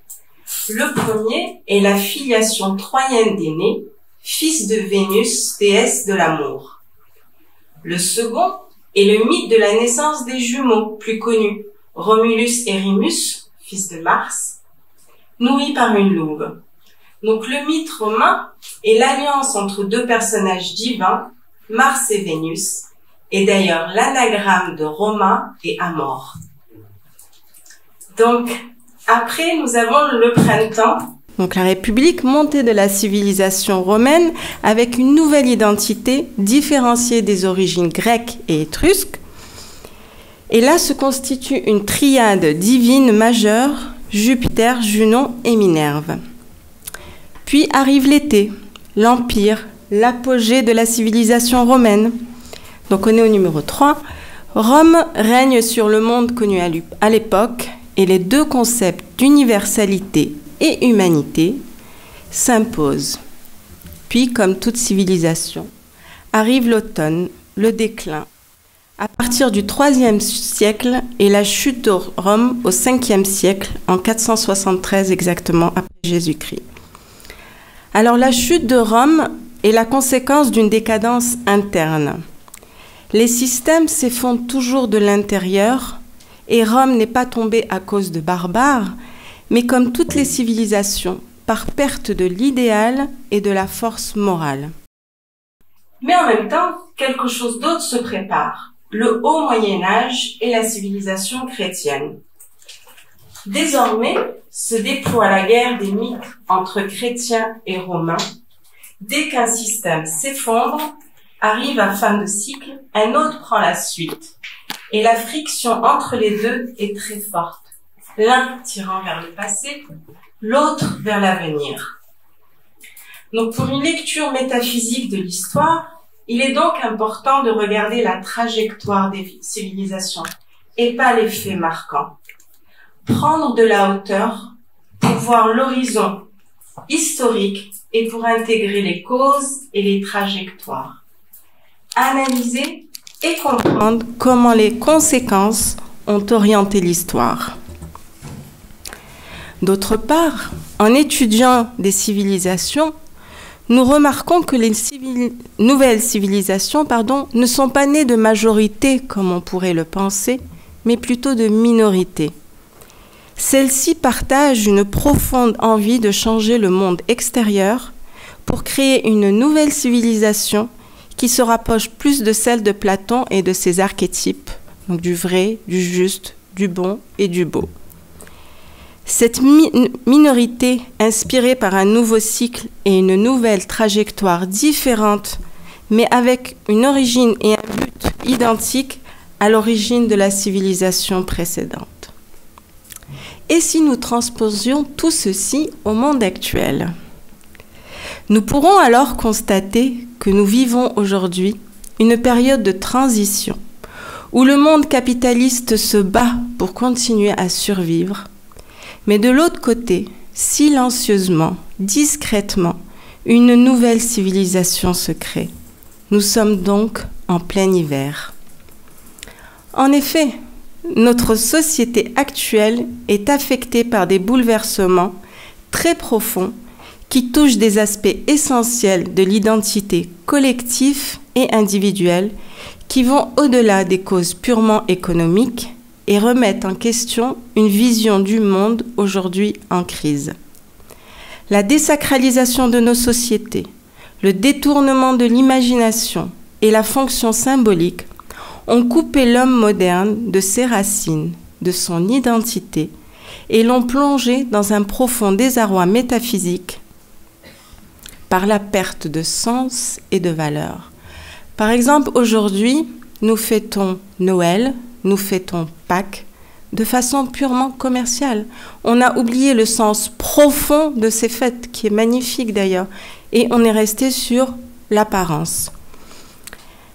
[SPEAKER 7] Le premier est la filiation troyenne d'aînés, fils de Vénus, déesse de l'amour. Le second est le mythe de la naissance des jumeaux, plus connus, Romulus et Rémus, fils de Mars, nourris par une louve. Donc le mythe romain est l'alliance entre deux personnages divins, Mars et Vénus, et d'ailleurs l'anagramme de Romain et Amor. Donc, après, nous avons le printemps. Donc la République, montée de la civilisation romaine avec une nouvelle identité différenciée des origines grecques et étrusques. Et là se constitue une triade divine majeure, Jupiter, Junon et Minerve. Puis arrive l'été, l'Empire, l'apogée de la civilisation romaine. Donc on est au numéro 3. Rome règne sur le monde connu à l'époque et les deux concepts d'universalité et humanité s'imposent. Puis, comme toute civilisation, arrive l'automne, le déclin, à partir du IIIe siècle et la chute de Rome au Ve siècle, en 473 exactement après Jésus-Christ. Alors la chute de Rome est la conséquence d'une décadence interne. Les systèmes s'effondrent toujours de l'intérieur et Rome n'est pas tombée à cause de barbares, mais comme toutes les civilisations, par perte de l'idéal et de la force morale. Mais en même temps, quelque chose d'autre se prépare, le haut Moyen-Âge et la civilisation chrétienne. Désormais, se déploie la guerre des mythes entre chrétiens et romains. Dès qu'un système s'effondre, arrive à fin de cycle, un autre prend la suite. Et la friction entre les deux est très forte. L'un tirant vers le passé, l'autre vers l'avenir. Donc pour une lecture métaphysique de l'histoire, il est donc important de regarder la trajectoire des civilisations et pas les faits marquants. Prendre de la hauteur pour voir l'horizon historique et pour intégrer les causes et les trajectoires. Analyser et comprendre comment les conséquences ont orienté l'histoire. D'autre part, en étudiant des civilisations, nous remarquons que les nouvelles civilisations ne sont pas nées de majorité comme on pourrait le penser, mais plutôt de minorité. Celles-ci partagent une profonde envie de changer le monde extérieur pour créer une nouvelle civilisation qui se rapproche plus de celle de Platon et de ses archétypes, donc du vrai, du juste, du bon et du beau. Cette minorité, inspirée par un nouveau cycle et une nouvelle trajectoire différente, mais avec une origine et un but identiques à l'origine de la civilisation précédente. Et si nous transposions tout ceci au monde actuel ? Nous pourrons alors constater que nous vivons aujourd'hui une période de transition où le monde capitaliste se bat pour continuer à survivre, mais de l'autre côté, silencieusement, discrètement, une nouvelle civilisation se crée. Nous sommes donc en plein hiver. En effet, notre société actuelle est affectée par des bouleversements très profonds qui touchent des aspects essentiels de l'identité collective et individuelle qui vont au-delà des causes purement économiques et remettent en question une vision du monde aujourd'hui en crise. La désacralisation de nos sociétés, le détournement de l'imagination et la fonction symbolique ont coupé l'homme moderne de ses racines, de son identité et l'ont plongé dans un profond désarroi métaphysique par la perte de sens et de valeur. Par exemple, aujourd'hui, nous fêtons Noël, nous fêtons Pâques de façon purement commerciale. On a oublié le sens profond de ces fêtes, qui est magnifique d'ailleurs, et on est resté sur l'apparence.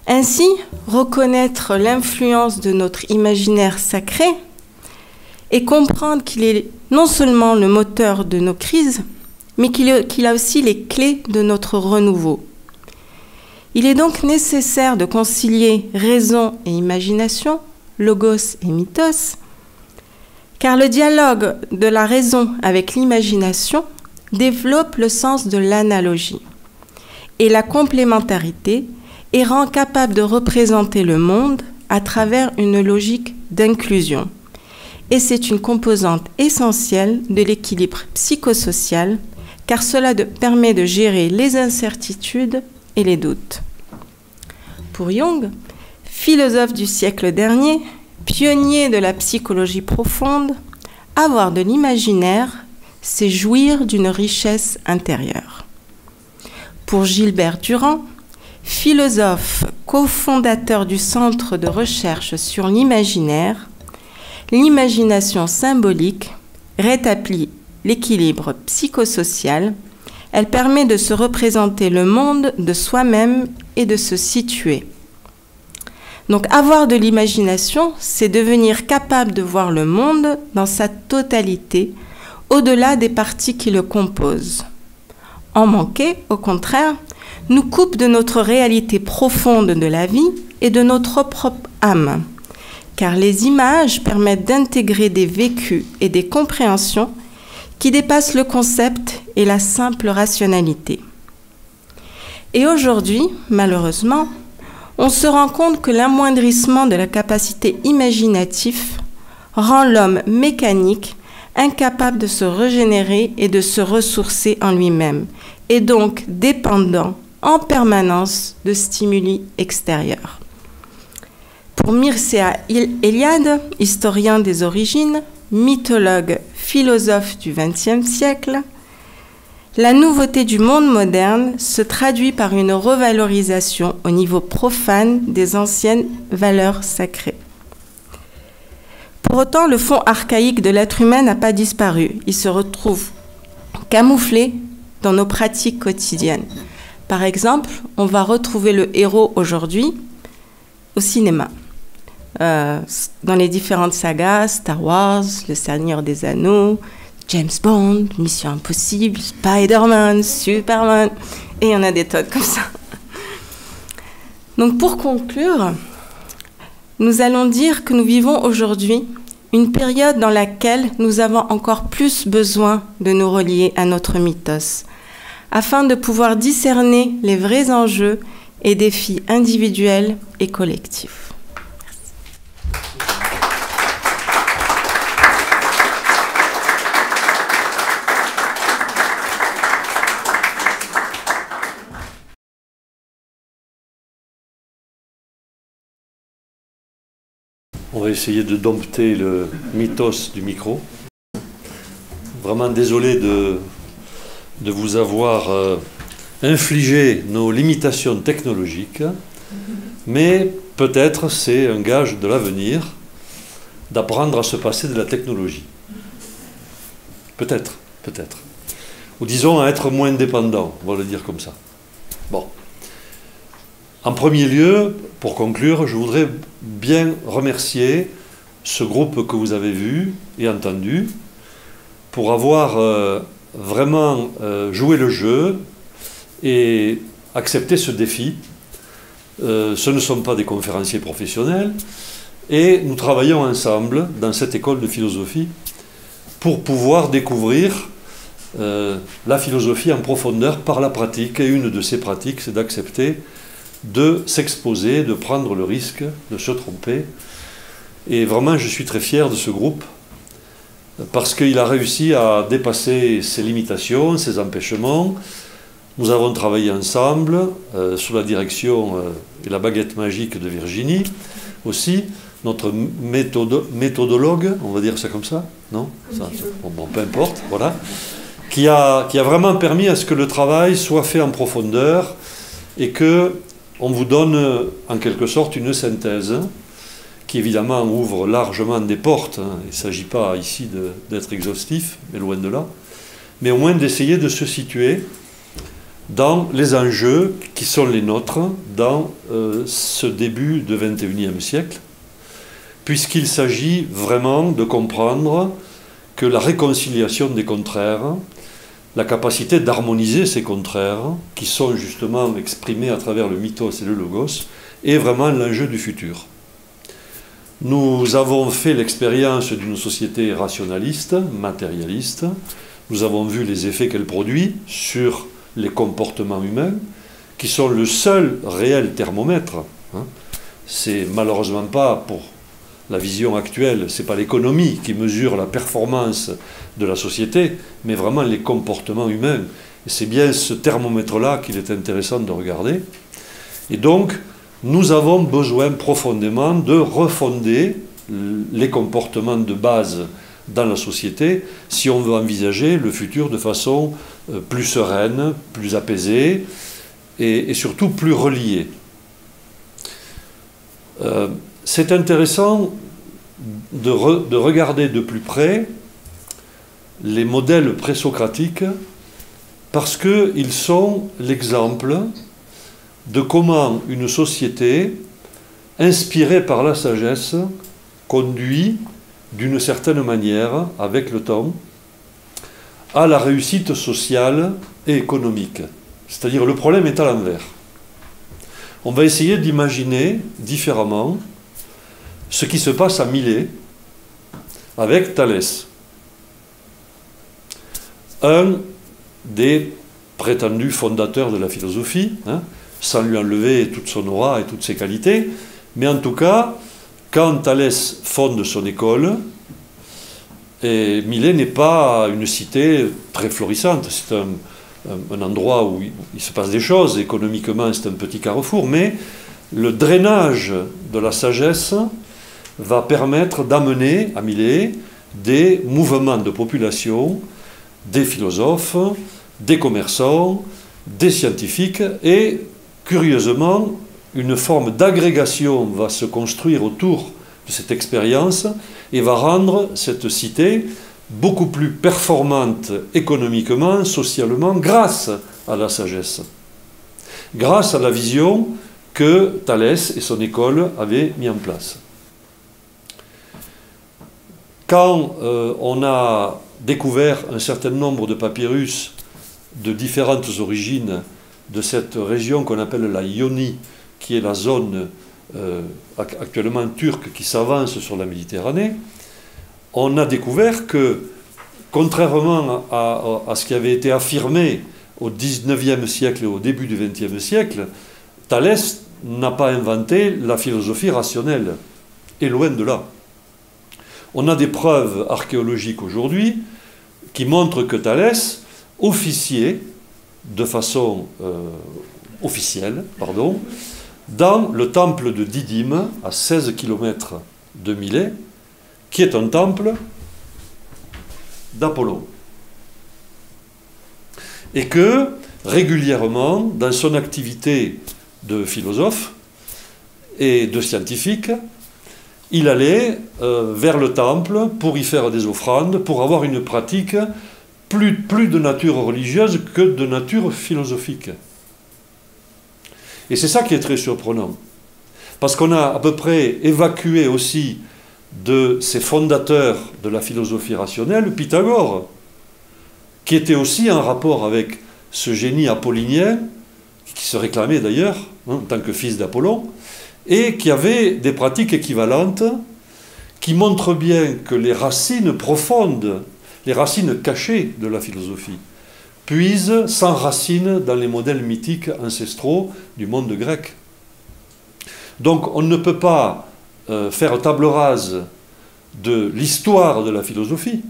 [SPEAKER 7] Ainsi, reconnaître l'influence de notre imaginaire sacré et comprendre qu'il est non seulement le moteur de nos crises, mais qu'il a aussi les clés de notre renouveau. Il est donc nécessaire de concilier raison et imagination, logos et mythos, car le dialogue de la raison avec l'imagination développe le sens de l'analogie. et la complémentarité et rend capable de représenter le monde à travers une logique d'inclusion. Et c'est une composante essentielle de l'équilibre psychosocial, car cela permet de gérer les incertitudes et les doutes. Pour Jung, philosophe du siècle dernier, pionnier de la psychologie profonde, avoir de l'imaginaire, c'est jouir d'une richesse intérieure. Pour Gilbert Durand, philosophe cofondateur du Centre de recherche sur l'imaginaire, l'imagination symbolique rétablit l'équilibre psychosocial. Elle permet de se représenter le monde de soi-même et de se situer. Donc avoir de l'imagination, c'est devenir capable de voir le monde dans sa totalité, au-delà des parties qui le composent. En manquer, au contraire, nous coupe de notre réalité profonde de la vie et de notre propre âme, car les images permettent d'intégrer des vécus et des compréhensions qui dépassent le concept et la simple rationalité. Et aujourd'hui, malheureusement, on se rend compte que l'amoindrissement de la capacité imaginative rend l'homme mécanique, incapable de se régénérer et de se ressourcer en lui-même, et donc dépendant en permanence de stimuli extérieurs. Pour Mircea Eliade, historien des origines, mythologue, philosophe du XXe siècle, la nouveauté du monde moderne se traduit par une revalorisation au niveau profane des anciennes valeurs sacrées. Pour autant, le fond archaïque de l'être humain n'a pas disparu. Il se retrouve camouflé dans nos pratiques quotidiennes. Par exemple, on va retrouver le héros aujourd'hui au cinéma. Dans les différentes sagas, Star Wars, Le Seigneur des Anneaux, James Bond, Mission Impossible, Spider-Man, Superman, et il y en a des tonnes comme ça. Donc pour conclure, nous allons dire que nous vivons aujourd'hui une période dans laquelle nous avons encore plus besoin de nous relier à notre mythos, afin de pouvoir discerner les vrais enjeux et défis individuels et collectifs.
[SPEAKER 8] On va essayer de dompter le mythos du micro. Vraiment désolé de vous avoir infligé nos limitations technologiques, mais peut-être c'est un gage de l'avenir d'apprendre à se passer de la technologie. Peut-être, peut-être. Ou disons à être moins dépendant, on va le dire comme ça. Bon. En premier lieu, pour conclure, je voudrais bien remercier ce groupe que vous avez vu et entendu pour avoir vraiment joué le jeu et accepté ce défi. Ce ne sont pas des conférenciers professionnels et nous travaillons ensemble dans cette école de philosophie pour pouvoir découvrir la philosophie en profondeur par la pratique. Et une de ces pratiques, c'est d'accepter de s'exposer, de prendre le risque, de se tromper. Et vraiment, je suis très fier de ce groupe parce qu'il a réussi à dépasser ses limitations, ses empêchements. Nous avons travaillé ensemble sous la direction et la baguette magique de Virginie aussi, notre méthodologue, on va dire ça comme ça, non ça, bon, peu importe, voilà, qui a vraiment permis à ce que le travail soit fait en profondeur et que on vous donne en quelque sorte une synthèse qui évidemment ouvre largement des portes. Il ne s'agit pas ici d'être exhaustif, mais loin de là, mais au moins d'essayer de se situer dans les enjeux qui sont les nôtres dans ce début du XXIe siècle, puisqu'il s'agit vraiment de comprendre que la réconciliation des contraires, la capacité d'harmoniser ces contraires, qui sont justement exprimés à travers le mythos et le logos, est vraiment l'enjeu du futur. Nous avons fait l'expérience d'une société rationaliste, matérialiste. Nous avons vu les effets qu'elle produit sur les comportements humains, qui sont le seul réel thermomètre. Hein. C'est malheureusement pas, pour la vision actuelle, c'est pas l'économie qui mesure la performance de la société, mais vraiment les comportements humains. Et c'est bien ce thermomètre-là qu'il est intéressant de regarder. Et donc, nous avons besoin profondément de refonder les comportements de base dans la société si on veut envisager le futur de façon plus sereine, plus apaisée et surtout plus reliée. C'est intéressant de regarder de plus près les modèles présocratiques parce qu'ils sont l'exemple de comment une société inspirée par la sagesse conduit d'une certaine manière, avec le temps, à la réussite sociale et économique. C'est-à-dire le problème est à l'envers. On va essayer d'imaginer différemment ce qui se passe à Milet avec Thalès. Un des prétendus fondateurs de la philosophie, hein, sans lui enlever toute son aura et toutes ses qualités, mais en tout cas, quand Thalès fonde son école, et Milet n'est pas une cité très florissante, c'est un endroit où il se passe des choses, économiquement c'est un petit carrefour, mais le drainage de la sagesse va permettre d'amener à Milet des mouvements de population, des philosophes, des commerçants, des scientifiques, et curieusement, une forme d'agrégation va se construire autour de cette expérience et va rendre cette cité beaucoup plus performante économiquement, socialement, grâce à la sagesse, grâce à la vision que Thalès et son école avaient mis en place. Quand on a découvert un certain nombre de papyrus de différentes origines de cette région qu'on appelle la Ionie, qui est la zone actuellement turque qui s'avance sur la Méditerranée, on a découvert que, contrairement à ce qui avait été affirmé au XIXe siècle et au début du XXe siècle, Thalès n'a pas inventé la philosophie rationnelle, et loin de là. On a des preuves archéologiques aujourd'hui qui montrent que Thalès officiait de façon officielle, dans le temple de Didyme, à 16 km de Milet, qui est un temple d'Apollon. Et que, régulièrement, dans son activité de philosophe et de scientifique, il allait vers le temple pour y faire des offrandes, pour avoir une pratique plus de nature religieuse que de nature philosophique. Et c'est ça qui est très surprenant. Parce qu'on a à peu près évacué aussi de ses fondateurs de la philosophie rationnelle, Pythagore, qui était aussi en rapport avec ce génie apollinien, qui se réclamait d'ailleurs en tant que fils d'Apollon, et qui avait des pratiques équivalentes qui montrent bien que les racines profondes, les racines cachées de la philosophie, puisent sans racines dans les modèles mythiques ancestraux du monde grec. Donc on ne peut pas faire table rase de l'histoire de la philosophie,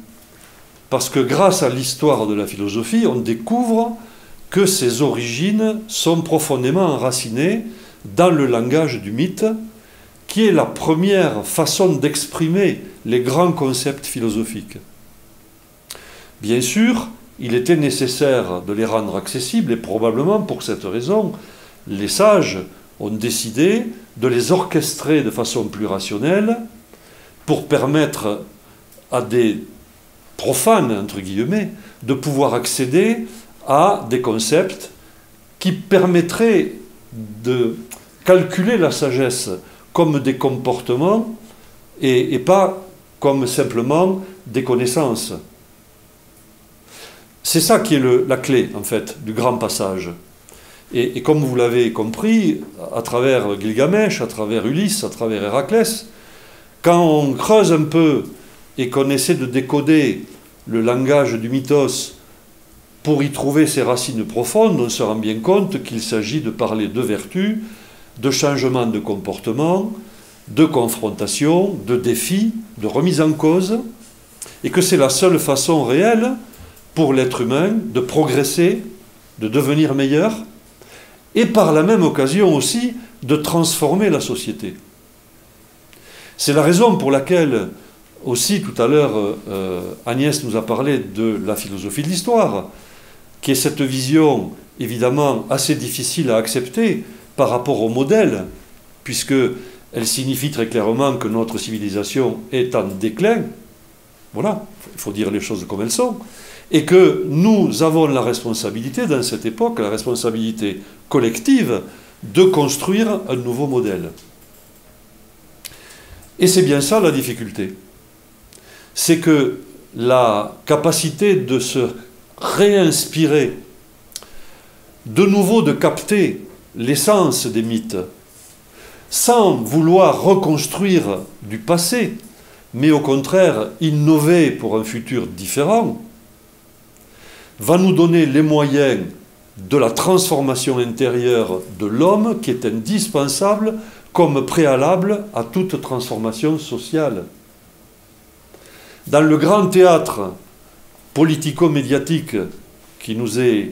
[SPEAKER 8] parce que grâce à l'histoire de la philosophie, on découvre que ses origines sont profondément enracinées dans le langage du mythe, qui est la première façon d'exprimer les grands concepts philosophiques. Bien sûr, il était nécessaire de les rendre accessibles, et probablement pour cette raison, les sages ont décidé de les orchestrer de façon plus rationnelle pour permettre à des profanes, entre guillemets, de pouvoir accéder à des concepts qui permettraient de calculer la sagesse comme des comportements et pas comme simplement des connaissances. C'est ça qui est la clé, en fait, du grand passage. Et comme vous l'avez compris, à travers Gilgamesh, à travers Ulysse, à travers Héraclès, quand on creuse un peu et qu'on essaie de décoder le langage du mythos pour y trouver ses racines profondes, on se rend bien compte qu'il s'agit de parler de vertu, de changement de comportement, de confrontation, de défi, de remise en cause, et que c'est la seule façon réelle pour l'être humain de progresser, de devenir meilleur, et par la même occasion aussi de transformer la société. C'est la raison pour laquelle, aussi tout à l'heure, Agnès nous a parlé de la philosophie de l'histoire, qui est cette vision évidemment assez difficile à accepter par rapport au modèle, puisqu'elle signifie très clairement que notre civilisation est en déclin. Voilà, il faut dire les choses comme elles sont. Et que nous avons la responsabilité, dans cette époque, la responsabilité collective, de construire un nouveau modèle. Et c'est bien ça la difficulté. C'est que la capacité de se réinspirer, de nouveau de capter l'essence des mythes, sans vouloir reconstruire du passé, mais au contraire innover pour un futur différent, va nous donner les moyens de la transformation intérieure de l'homme qui est indispensable comme préalable à toute transformation sociale. Dans le grand théâtre politico-médiatique qui nous est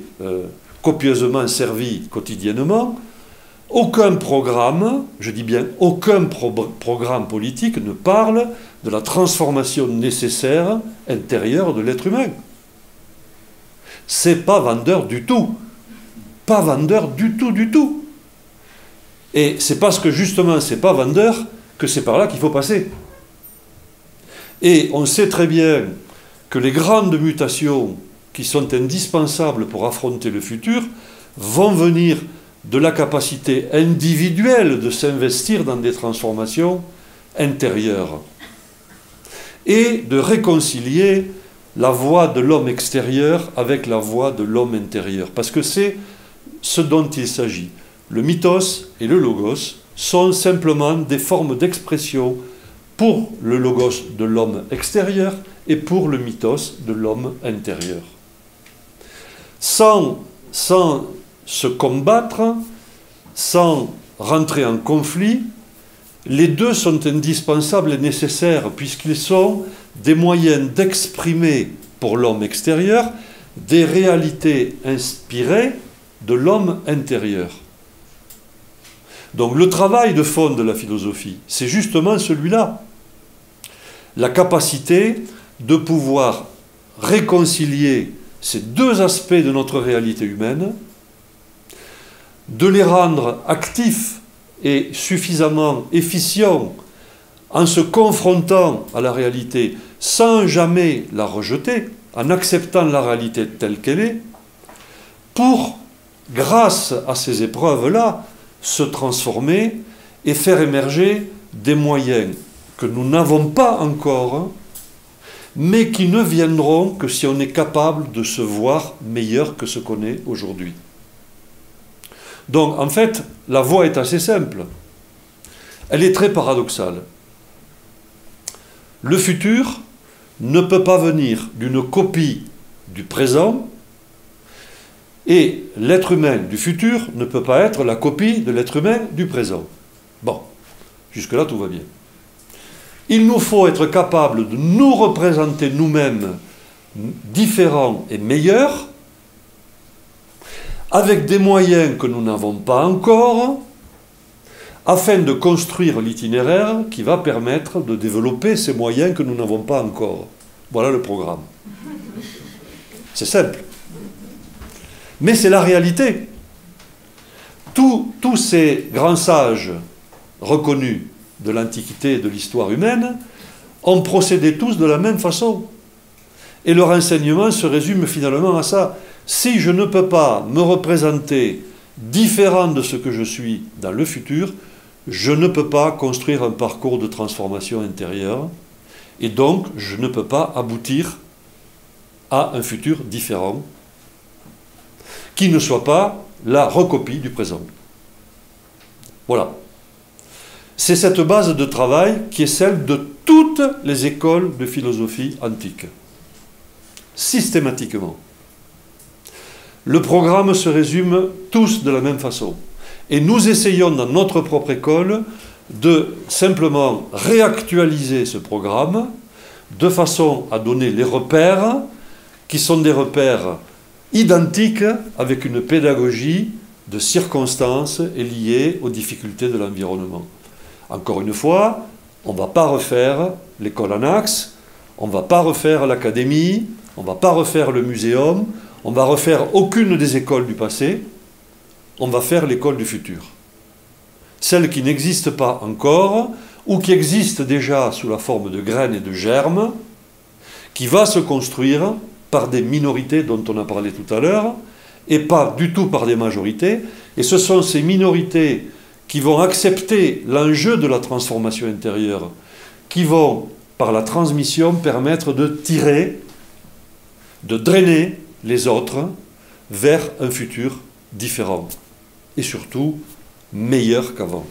[SPEAKER 8] copieusement servi quotidiennement, aucun programme, je dis bien aucun programme politique ne parle de la transformation nécessaire intérieure de l'être humain. C'est pas vendeur du tout. Pas vendeur du tout, du tout. Et c'est parce que justement c'est pas vendeur que c'est par là qu'il faut passer. Et on sait très bien que les grandes mutations qui sont indispensables pour affronter le futur vont venir de la capacité individuelle de s'investir dans des transformations intérieures et de réconcilier la voix de l'homme extérieur avec la voix de l'homme intérieur. Parce que c'est ce dont il s'agit. Le mythos et le logos sont simplement des formes d'expression pour le logos de l'homme extérieur et pour le mythos de l'homme intérieur. Sans se combattre, sans rentrer en conflit, les deux sont indispensables et nécessaires puisqu'ils sont des moyens d'exprimer pour l'homme extérieur des réalités inspirées de l'homme intérieur. Donc le travail de fond de la philosophie, c'est justement celui-là. La capacité de pouvoir réconcilier ces deux aspects de notre réalité humaine, de les rendre actifs et suffisamment efficients en se confrontant à la réalité sans jamais la rejeter, en acceptant la réalité telle qu'elle est, pour, grâce à ces épreuves-là, se transformer et faire émerger des moyens que nous n'avons pas encore, mais qui ne viendront que si on est capable de se voir meilleur que ce qu'on est aujourd'hui. Donc, en fait, la voie est assez simple. Elle est très paradoxale. Le futur ne peut pas venir d'une copie du présent, et l'être humain du futur ne peut pas être la copie de l'être humain du présent. Bon, jusque-là, tout va bien. Il nous faut être capable de nous représenter nous-mêmes différents et meilleurs, avec des moyens que nous n'avons pas encore, afin de construire l'itinéraire qui va permettre de développer ces moyens que nous n'avons pas encore. Voilà le programme. C'est simple. Mais c'est la réalité. Tous ces grands sages reconnus de l'Antiquité et de l'histoire humaine ont procédé tous de la même façon. Et leur enseignement se résume finalement à ça. Si je ne peux pas me représenter différent de ce que je suis dans le futur, je ne peux pas construire un parcours de transformation intérieure et donc je ne peux pas aboutir à un futur différent qui ne soit pas la recopie du présent. Voilà. C'est cette base de travail qui est celle de toutes les écoles de philosophie antique. Systématiquement. le programme se résume tous de la même façon. Et nous essayons dans notre propre école de simplement réactualiser ce programme de façon à donner les repères qui sont des repères identiques avec une pédagogie de circonstances et liées aux difficultés de l'environnement. Encore une fois, on ne va pas refaire l'école Anax, on ne va pas refaire l'académie, on ne va pas refaire le muséum, on ne va refaire aucune des écoles du passé, on va faire l'école du futur. Celle qui n'existe pas encore, ou qui existe déjà sous la forme de graines et de germes, qui va se construire par des minorités dont on a parlé tout à l'heure, et pas du tout par des majorités. Et ce sont ces minorités qui vont accepter l'enjeu de la transformation intérieure, qui vont, par la transmission, permettre de tirer, de drainer les autres vers un futur différent. Et surtout, meilleur qu'avant.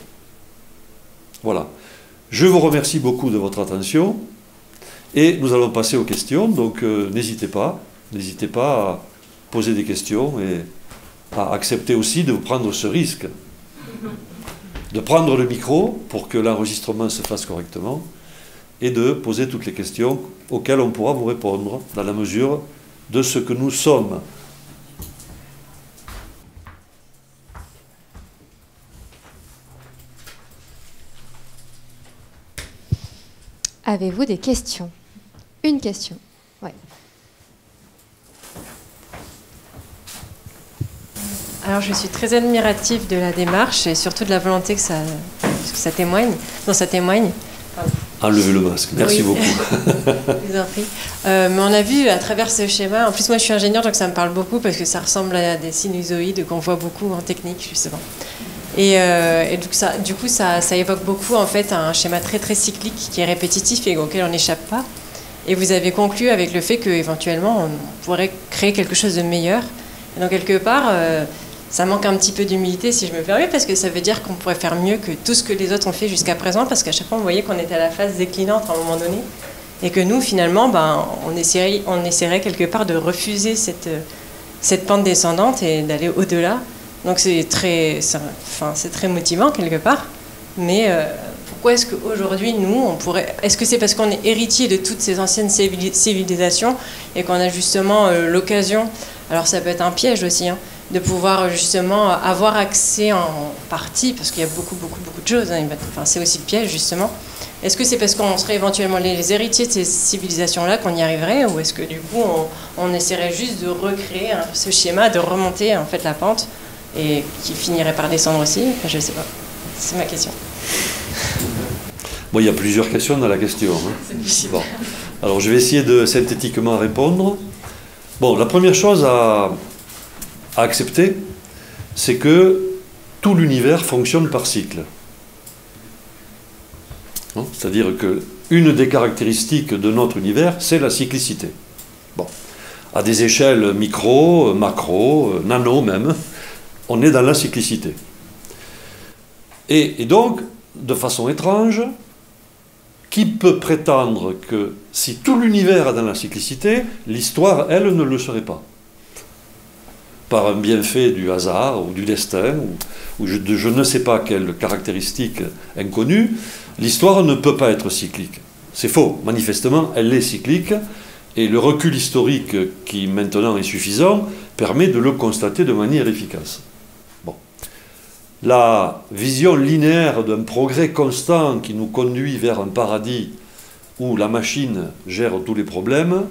[SPEAKER 8] Voilà. Je vous remercie beaucoup de votre attention. Et nous allons passer aux questions. Donc, n'hésitez pas à poser des questions et à accepter aussi de vous prendre ce risque. De prendre le micro pour que l'enregistrement se fasse correctement et de poser toutes les questions auxquelles on pourra vous répondre dans la mesure de ce que nous sommes.
[SPEAKER 9] Avez-vous des questions? Une question. Ouais.
[SPEAKER 10] Alors, je suis très admirative de la démarche et surtout de la volonté que ça témoigne, dont ça témoigne.
[SPEAKER 8] Enlevez le masque, merci beaucoup.
[SPEAKER 10] Je vous en prie. Mais on a vu à travers ce schéma, en plus moi je suis ingénieure donc ça me parle beaucoup parce que ça ressemble à des sinusoïdes qu'on voit beaucoup en technique justement. Et du coup ça évoque beaucoup en fait un schéma très très cyclique qui est répétitif et auquel on n'échappe pas. Et vous avez conclu avec le fait qu'éventuellement on pourrait créer quelque chose de meilleur. Et donc quelque part, ça manque un petit peu d'humilité si je me permets, parce que ça veut dire qu'on pourrait faire mieux que tout ce que les autres ont fait jusqu'à présent, parce qu'à chaque fois on voyait qu'on était à la phase déclinante à un moment donné, et que nous finalement, on essaierait quelque part de refuser cette pente descendante et d'aller au-delà. Donc c'est très motivant quelque part, mais pourquoi est-ce qu'aujourd'hui nous, est-ce que c'est parce qu'on est héritier de toutes ces anciennes civilisations et qu'on a justement l'occasion, alors ça peut être un piège aussi, hein, de pouvoir justement avoir accès en partie, parce qu'il y a beaucoup de choses, hein, c'est aussi le piège justement. Est-ce que c'est parce qu'on serait éventuellement les héritiers de ces civilisations-là qu'on y arriverait, ou est-ce que du coup on essaierait juste de recréer ce schéma, de remonter en fait la pente, et qui finirait par descendre aussi? Je ne sais pas, c'est ma question.
[SPEAKER 8] Bon, il y a plusieurs questions dans la question. Hein. Bon. Alors je vais essayer de synthétiquement répondre. Bon, la première chose à accepter, c'est que tout l'univers fonctionne par cycle. C'est-à-dire qu'une des caractéristiques de notre univers, c'est la cyclicité. Bon. À des échelles micro, macro, nano même, on est dans la cyclicité. Et donc, de façon étrange, qui peut prétendre que si tout l'univers est dans la cyclicité, l'histoire, elle, ne le serait pas? Par un bienfait du hasard ou du destin, ou je ne sais pas quelle caractéristique inconnue, l'histoire ne peut pas être cyclique. C'est faux. Manifestement, elle est cyclique, et le recul historique qui maintenant est suffisant permet de le constater de manière efficace. Bon. La vision linéaire d'un progrès constant qui nous conduit vers un paradis où la machine gère tous les problèmes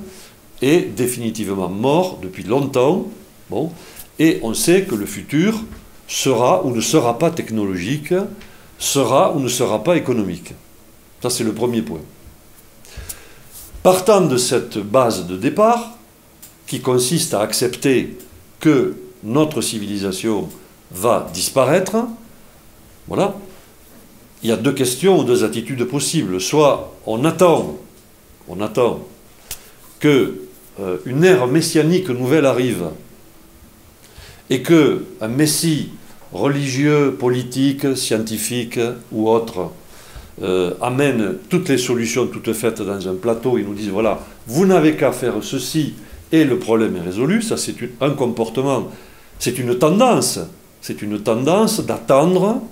[SPEAKER 8] est définitivement mort depuis longtemps. Bon. Et on sait que le futur sera ou ne sera pas technologique, sera ou ne sera pas économique. Ça, c'est le premier point. Partant de cette base de départ, qui consiste à accepter que notre civilisation va disparaître, voilà, il y a deux questions ou deux attitudes possibles. Soit on attend que une ère messianique nouvelle arrive et qu'un messie religieux, politique, scientifique ou autre amène toutes les solutions toutes faites dans un plateau et nous disent voilà, vous n'avez qu'à faire ceci et le problème est résolu. Ça, c'est un comportement, c'est une tendance d'attendre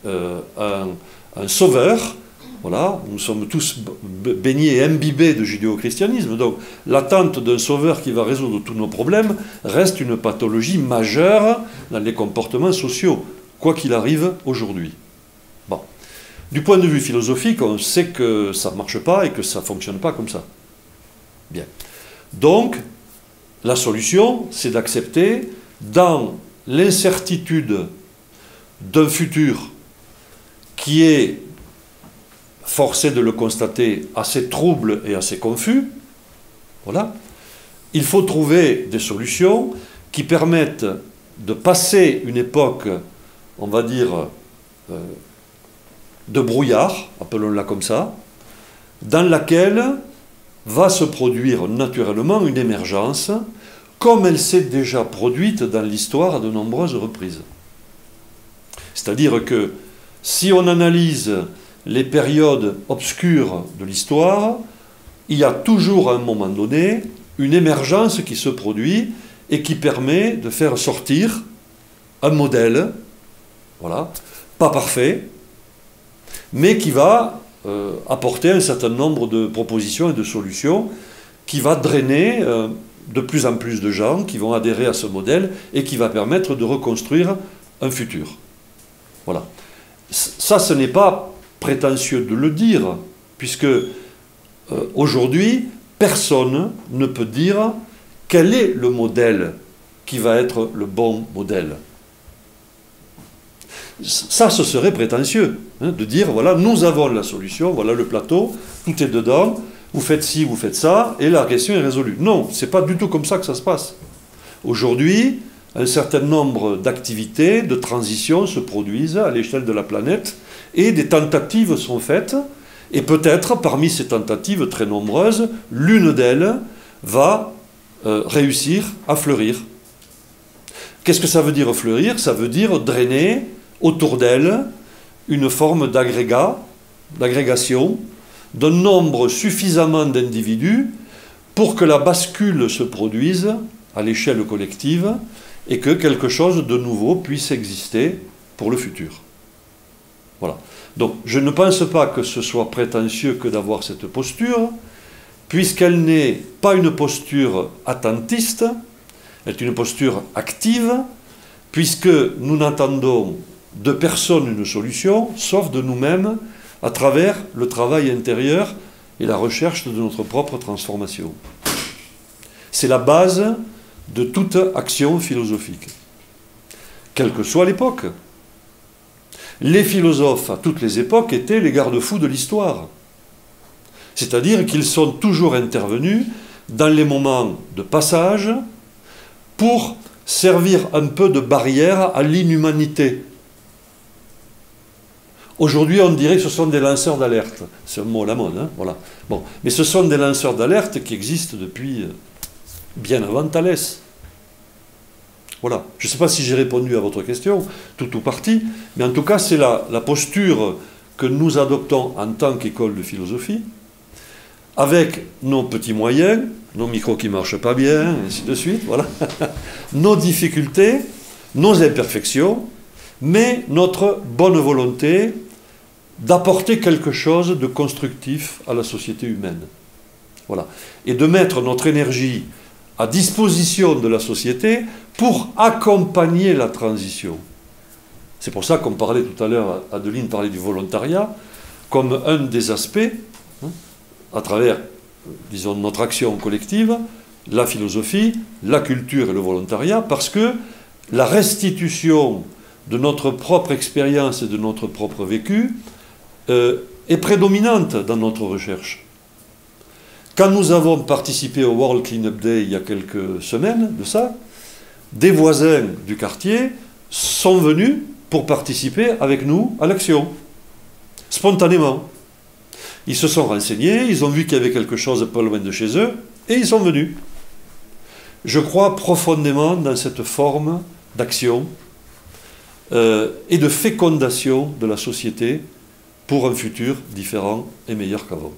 [SPEAKER 8] un sauveur. Voilà, nous sommes tous baignés et imbibés de judéo-christianisme, donc l'attente d'un sauveur qui va résoudre tous nos problèmes reste une pathologie majeure dans les comportements sociaux, quoi qu'il arrive aujourd'hui. Bon. Du point de vue philosophique, on sait que ça ne marche pas et que ça ne fonctionne pas comme ça. Bien. Donc, la solution, c'est d'accepter, dans l'incertitude d'un futur qui est, forcé de le constater, assez trouble et assez confus, voilà, il faut trouver des solutions qui permettent de passer une époque, on va dire, de brouillard, appelons-la comme ça, dans laquelle va se produire naturellement une émergence, comme elle s'est déjà produite dans l'histoire à de nombreuses reprises. C'est-à-dire que si on analyse les périodes obscures de l'histoire, il y a toujours à un moment donné une émergence qui se produit et qui permet de faire sortir un modèle, voilà, pas parfait, mais qui va apporter un certain nombre de propositions et de solutions, qui va drainer de plus en plus de gens qui vont adhérer à ce modèle et qui va permettre de reconstruire un futur. Voilà. Ça, ce n'est pas prétentieux de le dire, puisque aujourd'hui, personne ne peut dire quel est le modèle qui va être le bon modèle. Ça, ce serait prétentieux, hein, de dire, voilà, nous avons la solution, voilà le plateau, tout est dedans, vous faites ci, vous faites ça, et la question est résolue. Non, ce n'est pas du tout comme ça que ça se passe. Aujourd'hui, un certain nombre d'activités, de transitions se produisent à l'échelle de la planète, et des tentatives sont faites, et peut-être, parmi ces tentatives très nombreuses, l'une d'elles va réussir à fleurir. Qu'est-ce que ça veut dire fleurir? Ça veut dire drainer autour d'elle une forme d'agrégation, d'un nombre suffisamment d'individus pour que la bascule se produise à l'échelle collective et que quelque chose de nouveau puisse exister pour le futur. Voilà. Donc, je ne pense pas que ce soit prétentieux que d'avoir cette posture, puisqu'elle n'est pas une posture attentiste, elle est une posture active, puisque nous n'attendons de personne une solution, sauf de nous-mêmes, à travers le travail intérieur et la recherche de notre propre transformation. C'est la base de toute action philosophique, quelle que soit l'époque. Les philosophes, à toutes les époques, étaient les garde-fous de l'histoire. C'est-à-dire qu'ils sont toujours intervenus dans les moments de passage pour servir un peu de barrière à l'inhumanité. Aujourd'hui, on dirait que ce sont des lanceurs d'alerte. C'est un mot à la mode, hein, voilà. Bon. Mais ce sont des lanceurs d'alerte qui existent depuis bien avant Thalès. Voilà. Je ne sais pas si j'ai répondu à votre question, tout ou partie, mais en tout cas, c'est la posture que nous adoptons en tant qu'école de philosophie, avec nos petits moyens, nos micros qui ne marchent pas bien, et ainsi de suite, voilà, nos difficultés, nos imperfections, mais notre bonne volonté d'apporter quelque chose de constructif à la société humaine. Voilà. Et de mettre notre énergie à disposition de la société pour accompagner la transition. C'est pour ça qu'on parlait tout à l'heure, Adeline parlait du volontariat, comme un des aspects, hein, à travers, disons, notre action collective, la philosophie, la culture et le volontariat, parce que la restitution de notre propre expérience et de notre propre vécu est prédominante dans notre recherche. Quand nous avons participé au World Cleanup Day il y a quelques semaines de ça, des voisins du quartier sont venus pour participer avec nous à l'action, spontanément. Ils se sont renseignés, ils ont vu qu'il y avait quelque chose pas loin de chez eux, et ils sont venus. Je crois profondément dans cette forme d'action et de fécondation de la société pour un futur différent et meilleur qu'avant.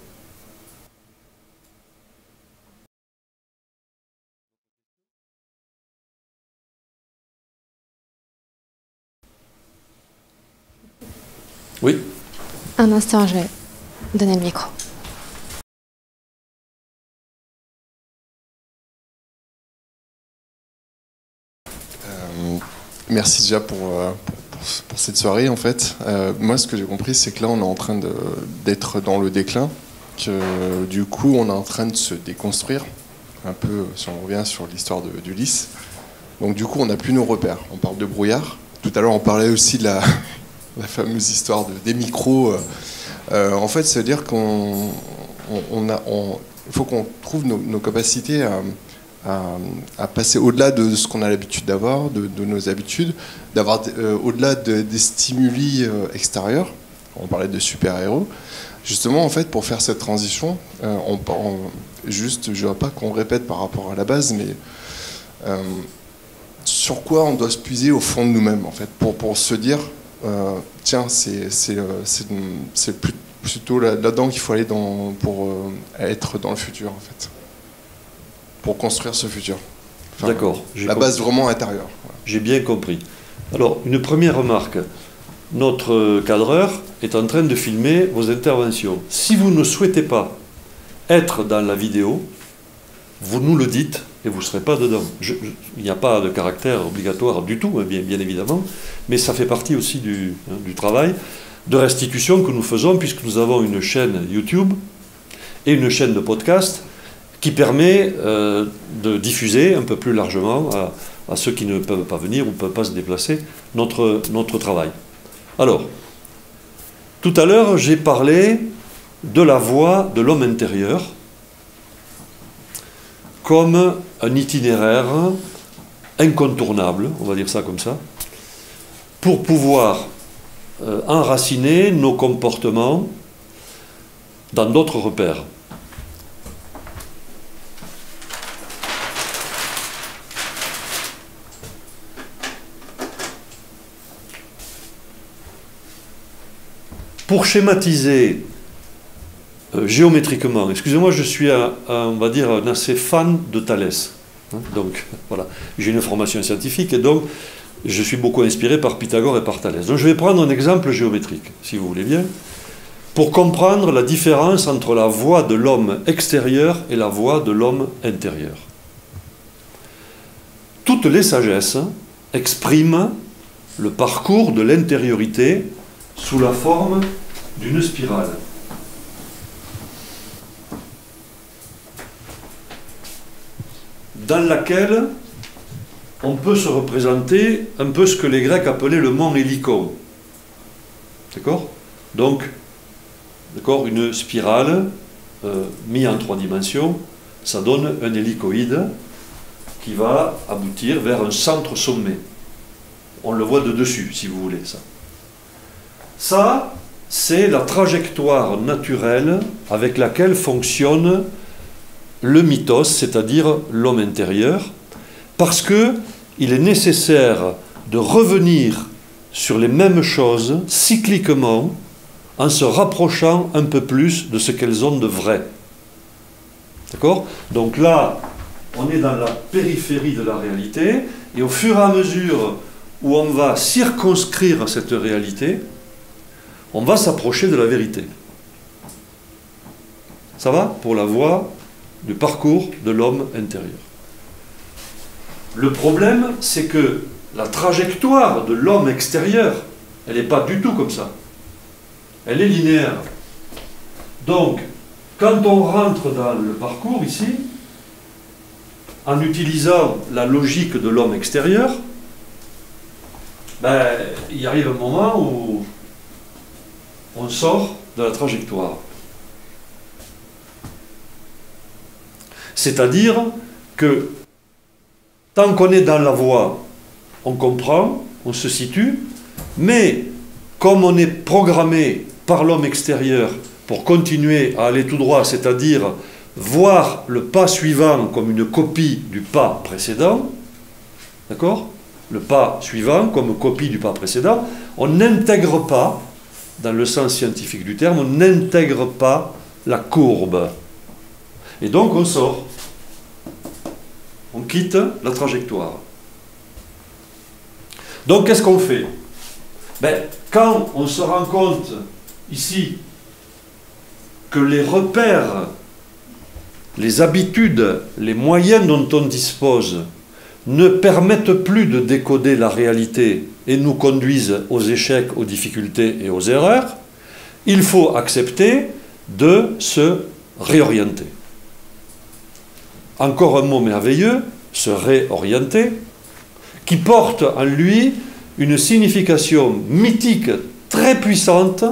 [SPEAKER 8] Oui.
[SPEAKER 9] Un instant, je vais donner le micro.
[SPEAKER 11] Merci déjà pour cette soirée en fait. Moi ce que j'ai compris c'est que là on est en train d'être dans le déclin, que du coup on est en train de se déconstruire, un peu si on revient sur l'histoire d'Ulysse. Donc du coup on n'a plus nos repères, on parle de brouillard. Tout à l'heure on parlait aussi de la fameuse histoire des micros. En fait ça veut dire qu'il faut qu'on trouve nos capacités à passer au-delà de ce qu'on a l'habitude d'avoir, de nos habitudes, d'avoir au-delà des stimuli extérieurs. On parlait de super-héros. Justement, en fait, pour faire cette transition, juste, je ne dirais pas qu'on répète par rapport à la base, mais sur quoi on doit se puiser au fond de nous-mêmes, en fait, pour se dire, tiens, c'est plutôt là-dedans qu'il faut aller pour être dans le futur, en fait. Pour construire ce futur. Enfin,
[SPEAKER 8] d'accord.
[SPEAKER 11] La base vraiment intérieure.
[SPEAKER 8] J'ai bien compris. Alors, une première remarque. Notre cadreur est en train de filmer vos interventions. Si vous ne souhaitez pas être dans la vidéo, vous nous le dites et vous ne serez pas dedans. Il n'y a pas de caractère obligatoire du tout, bien évidemment, mais ça fait partie aussi du travail de restitution que nous faisons, puisque nous avons une chaîne YouTube et une chaîne de podcast qui permet de diffuser un peu plus largement à ceux qui ne peuvent pas venir ou ne peuvent pas se déplacer notre travail. Alors, tout à l'heure, j'ai parlé de la voie de l'homme intérieur comme un itinéraire incontournable, on va dire ça comme ça, pour pouvoir enraciner nos comportements dans d'autres repères. Pour schématiser géométriquement, excusez-moi, je suis on va dire un assez fan de Thalès. Donc voilà, j'ai une formation scientifique et donc je suis beaucoup inspiré par Pythagore et par Thalès. Donc je vais prendre un exemple géométrique, si vous voulez bien, pour comprendre la différence entre la voie de l'homme extérieur et la voie de l'homme intérieur. Toutes les sagesses expriment le parcours de l'intériorité sous la forme d'une spirale. Dans laquelle on peut se représenter un peu ce que les Grecs appelaient le mont Hélicon. D'accord ? Donc, une spirale mise en 3 dimensions, ça donne un hélicoïde qui va aboutir vers un centre sommet. On le voit de dessus, si vous voulez, ça. Ça, c'est la trajectoire naturelle avec laquelle fonctionne le mythos, c'est-à-dire l'homme intérieur, parce qu'il est nécessaire de revenir sur les mêmes choses cycliquement en se rapprochant un peu plus de ce qu'elles ont de vrai. D'accord ? Donc là, on est dans la périphérie de la réalité, et au fur et à mesure où on va circonscrire cette réalité, on va s'approcher de la vérité. Ça va pour la voie du parcours de l'homme intérieur. Le problème, c'est que la trajectoire de l'homme extérieur, elle n'est pas du tout comme ça. Elle est linéaire. Donc, quand on rentre dans le parcours ici, en utilisant la logique de l'homme extérieur, il arrive un moment où on sort de la trajectoire. C'est-à-dire que tant qu'on est dans la voie, on comprend, on se situe, mais comme on est programmé par l'homme extérieur pour continuer à aller tout droit, c'est-à-dire voir le pas suivant comme une copie du pas précédent, d'accord ? Le pas suivant comme copie du pas précédent, on n'intègre pas, dans le sens scientifique du terme, on n'intègre pas la courbe. Et donc on sort. On quitte la trajectoire. Donc qu'est-ce qu'on fait ? quand on se rend compte ici que les repères, les habitudes, les moyens dont on dispose ne permettent plus de décoder la réalité et nous conduisent aux échecs, aux difficultés et aux erreurs, il faut accepter de se réorienter. Encore un mot merveilleux, se réorienter, qui porte en lui une signification mythique très puissante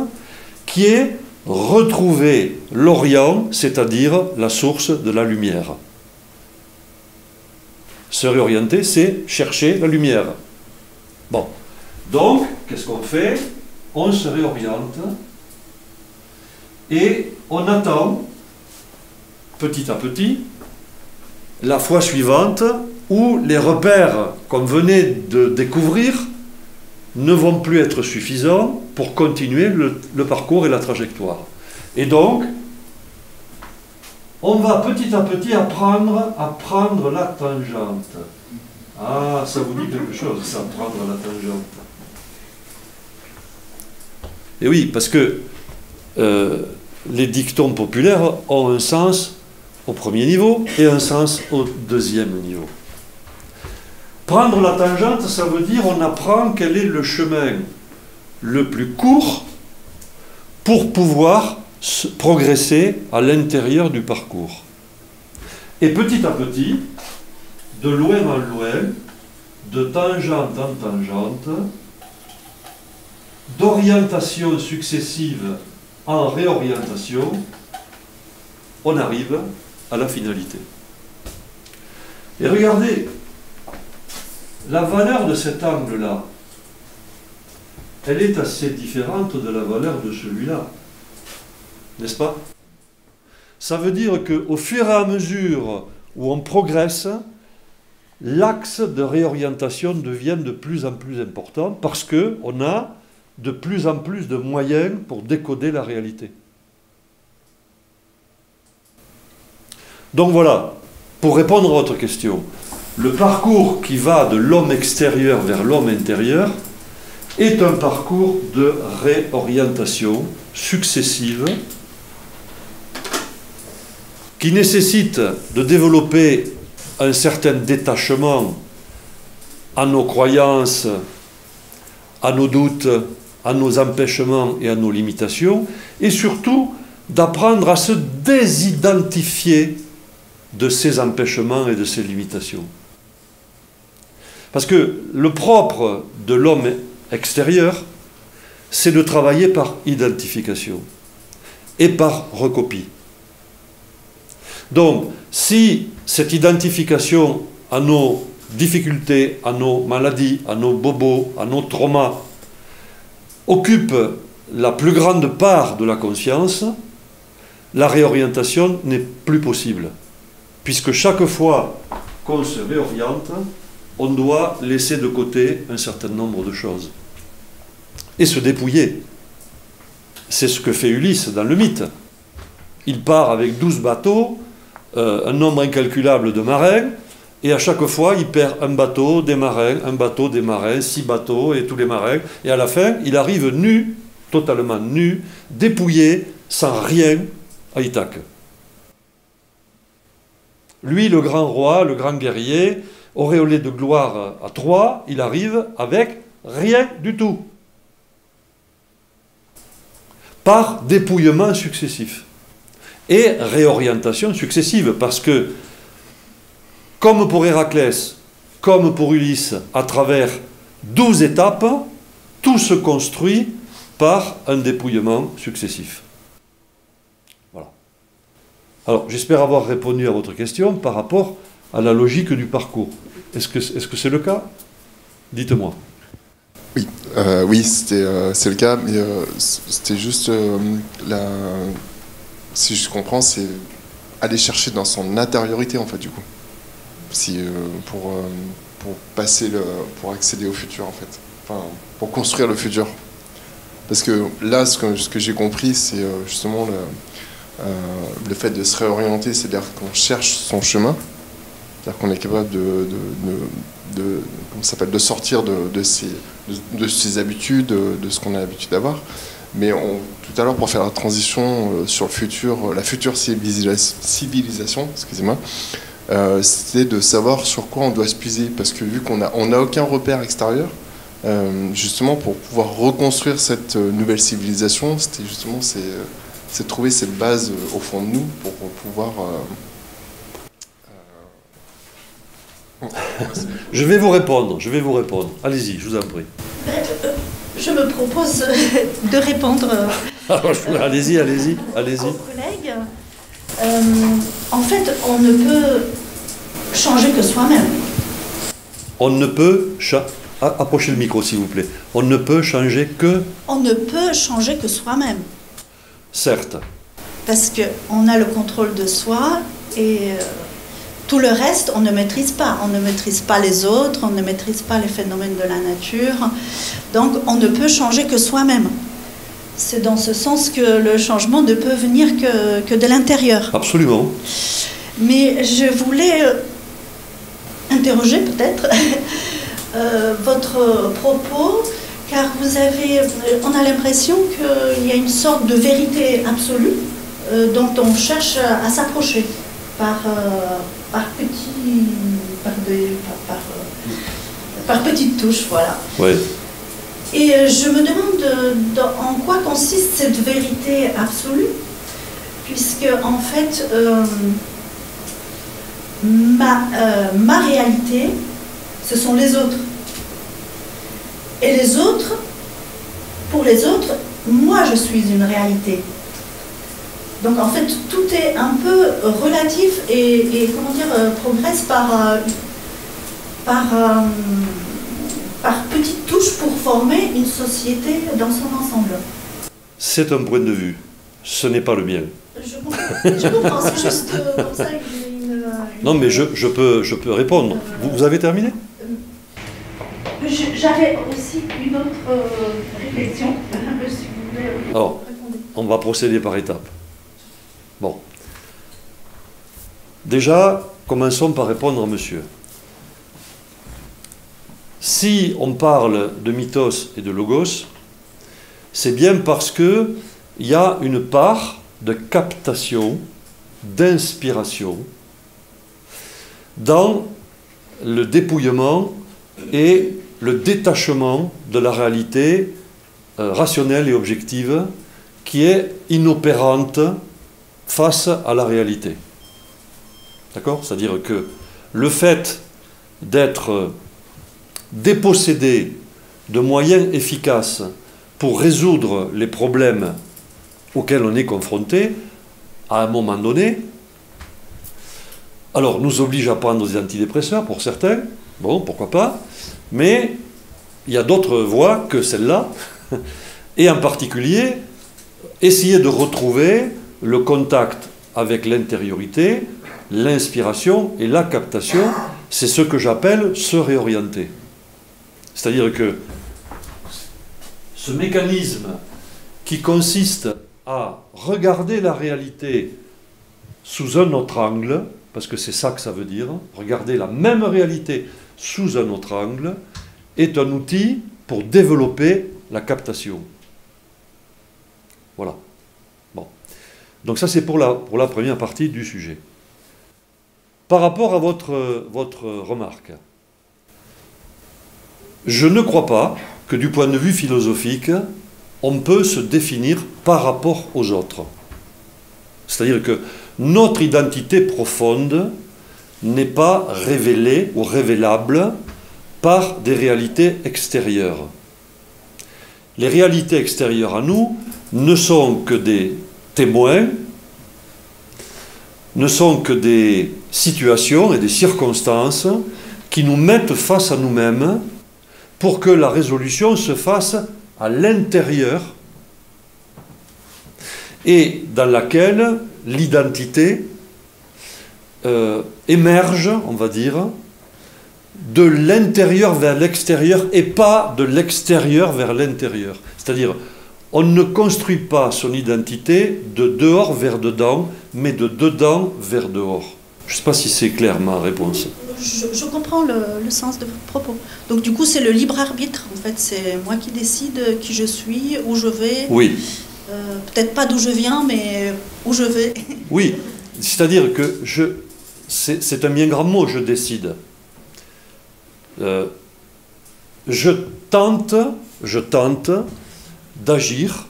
[SPEAKER 8] qui est retrouver l'Orient, c'est-à-dire la source de la lumière. Se réorienter, c'est chercher la lumière. Bon. Donc, qu'est-ce qu'on fait? On se réoriente et on attend, petit à petit, la fois suivante où les repères qu'on venait de découvrir ne vont plus être suffisants pour continuer le parcours et la trajectoire. Et donc, on va petit à petit apprendre à prendre la tangente. Ah, ça vous dit quelque chose, ça, prendre la tangente. Et oui, parce que les dictons populaires ont un sens au premier niveau et un sens au deuxième niveau. Prendre la tangente, ça veut dire on apprend quel est le chemin le plus court pour pouvoir progresser à l'intérieur du parcours. Et petit à petit, de loin en loin, de tangente en tangente, d'orientation successive en réorientation, on arrive à la finalité. Et regardez, la valeur de cet angle-là, elle est assez différente de la valeur de celui-là. N'est-ce pas? Ça veut dire qu'au fur et à mesure où on progresse, l'axe de réorientation devient de plus en plus important parce qu'on a de plus en plus de moyens pour décoder la réalité. Donc voilà, pour répondre à votre question, le parcours qui va de l'homme extérieur vers l'homme intérieur est un parcours de réorientation successive qui nécessite de développer un certain détachement à nos croyances, à nos doutes, à nos empêchements et à nos limitations, et surtout d'apprendre à se désidentifier de ces empêchements et de ces limitations. Parce que le propre de l'homme extérieur, c'est de travailler par identification et par recopie. Donc, si cette identification à nos difficultés, à nos maladies, à nos bobos, à nos traumas, occupe la plus grande part de la conscience, la réorientation n'est plus possible. Puisque chaque fois qu'on se réoriente, on doit laisser de côté un certain nombre de choses. Et se dépouiller. C'est ce que fait Ulysse dans le mythe. Il part avec 12 bateaux, un nombre incalculable de marins, et à chaque fois, il perd un bateau, des marins, 6 bateaux, et tous les marins. Et à la fin, il arrive nu, totalement nu, dépouillé, sans rien, à Ithaque. Lui, le grand roi, le grand guerrier, auréolé de gloire à Troie, il arrive avec rien du tout. Par dépouillement successif. Et réorientation successive, parce que, comme pour Héraclès, comme pour Ulysse, à travers 12 étapes, tout se construit par un dépouillement successif. Voilà. Alors, j'espère avoir répondu à votre question par rapport à la logique du parcours. Est-ce que c'est le cas? Dites-moi.
[SPEAKER 11] Oui, oui, c'est le cas, mais c'était juste si je comprends, c'est aller chercher dans son intériorité en fait du coup, pour pour accéder au futur en fait, enfin pour construire le futur. Parce que là, ce que j'ai compris, c'est justement le fait de se réorienter, c'est-à-dire qu'on cherche son chemin, C'est-à-dire qu'on est capable de sortir de ses habitudes, de ce qu'on a l'habitude d'avoir. Mais tout à l'heure, pour faire la transition sur la future civilisation, excusez-moi, c'était de savoir sur quoi on doit se puiser. Parce que vu qu'on n'a aucun repère extérieur, justement, pour pouvoir reconstruire cette nouvelle civilisation, c'était justement c'est trouver cette base au fond de nous pour pouvoir...
[SPEAKER 8] Je vais vous répondre. Allez-y, je vous en prie.
[SPEAKER 12] Je me propose de répondre
[SPEAKER 8] allez-y.
[SPEAKER 12] aux collègues. En fait, on ne peut changer que soi-même.
[SPEAKER 8] On ne peut... Approchez le micro, s'il vous plaît. On ne peut changer que...
[SPEAKER 12] On ne peut changer que soi-même.
[SPEAKER 8] Certes.
[SPEAKER 12] Parce qu'on a le contrôle de soi et tout le reste, on ne maîtrise pas. On ne maîtrise pas les autres, on ne maîtrise pas les phénomènes de la nature. Donc, on ne peut changer que soi-même. C'est dans ce sens que le changement ne peut venir que de l'intérieur.
[SPEAKER 8] Absolument.
[SPEAKER 12] Mais je voulais interroger peut-être votre propos, car on a l'impression qu'il y a une sorte de vérité absolue dont on cherche à s'approcher par petites touches, voilà.
[SPEAKER 8] Oui.
[SPEAKER 12] Et je me demande en quoi consiste cette vérité absolue, puisque en fait, ma réalité, ce sont les autres. Et les autres, pour les autres, moi je suis une réalité. Donc en fait, tout est un peu relatif et comment dire, progresse par petites touches pour former une société dans son ensemble.
[SPEAKER 8] C'est un point de vue, ce n'est pas le mien.
[SPEAKER 12] Je comprends, c'est juste comme ça
[SPEAKER 8] Non, mais je peux répondre. Vous avez terminé?
[SPEAKER 12] J'avais aussi une autre réflexion, si vous voulez.
[SPEAKER 8] Alors, on va procéder par étapes. Bon. Déjà, commençons par répondre à monsieur. Si on parle de mythos et de logos, c'est bien parce qu'il y a une part de captation, d'inspiration dans le dépouillement et le détachement de la réalité rationnelle et objective qui est inopérante face à la réalité. D'accord? C'est-à-dire que le fait d'être dépossédé de moyens efficaces pour résoudre les problèmes auxquels on est confronté, à un moment donné, alors nous oblige à prendre des antidépresseurs pour certains, bon, pourquoi pas, mais il y a d'autres voies que celle-là, et en particulier, essayer de retrouver le contact avec l'intériorité, l'inspiration et la captation, c'est ce que j'appelle se réorienter. C'est-à-dire que ce mécanisme qui consiste à regarder la réalité sous un autre angle, parce que c'est ça que ça veut dire, regarder la même réalité sous un autre angle, est un outil pour développer la captation. Voilà. Bon. Donc ça c'est pour la première partie du sujet. Par rapport à votre remarque, je ne crois pas que du point de vue philosophique, on peut se définir par rapport aux autres. C'est-à-dire que notre identité profonde n'est pas révélée ou révélable par des réalités extérieures. Les réalités extérieures à nous ne sont que des témoins, ne sont que des situations et des circonstances qui nous mettent face à nous-mêmes pour que la résolution se fasse à l'intérieur et dans laquelle l'identité émerge, on va dire, de l'intérieur vers l'extérieur et pas de l'extérieur vers l'intérieur. C'est-à-dire, on ne construit pas son identité de dehors vers dedans, mais de dedans vers dehors. Je ne sais pas si c'est clair ma réponse.
[SPEAKER 12] Je comprends le sens de votre propos. Donc du coup, c'est le libre arbitre, en fait. C'est moi qui décide qui je suis, où je vais.
[SPEAKER 8] Oui.
[SPEAKER 12] Peut-être pas d'où je viens, mais où je vais.
[SPEAKER 8] Oui, c'est-à-dire que c'est un bien grand mot, je décide. Je tente d'agir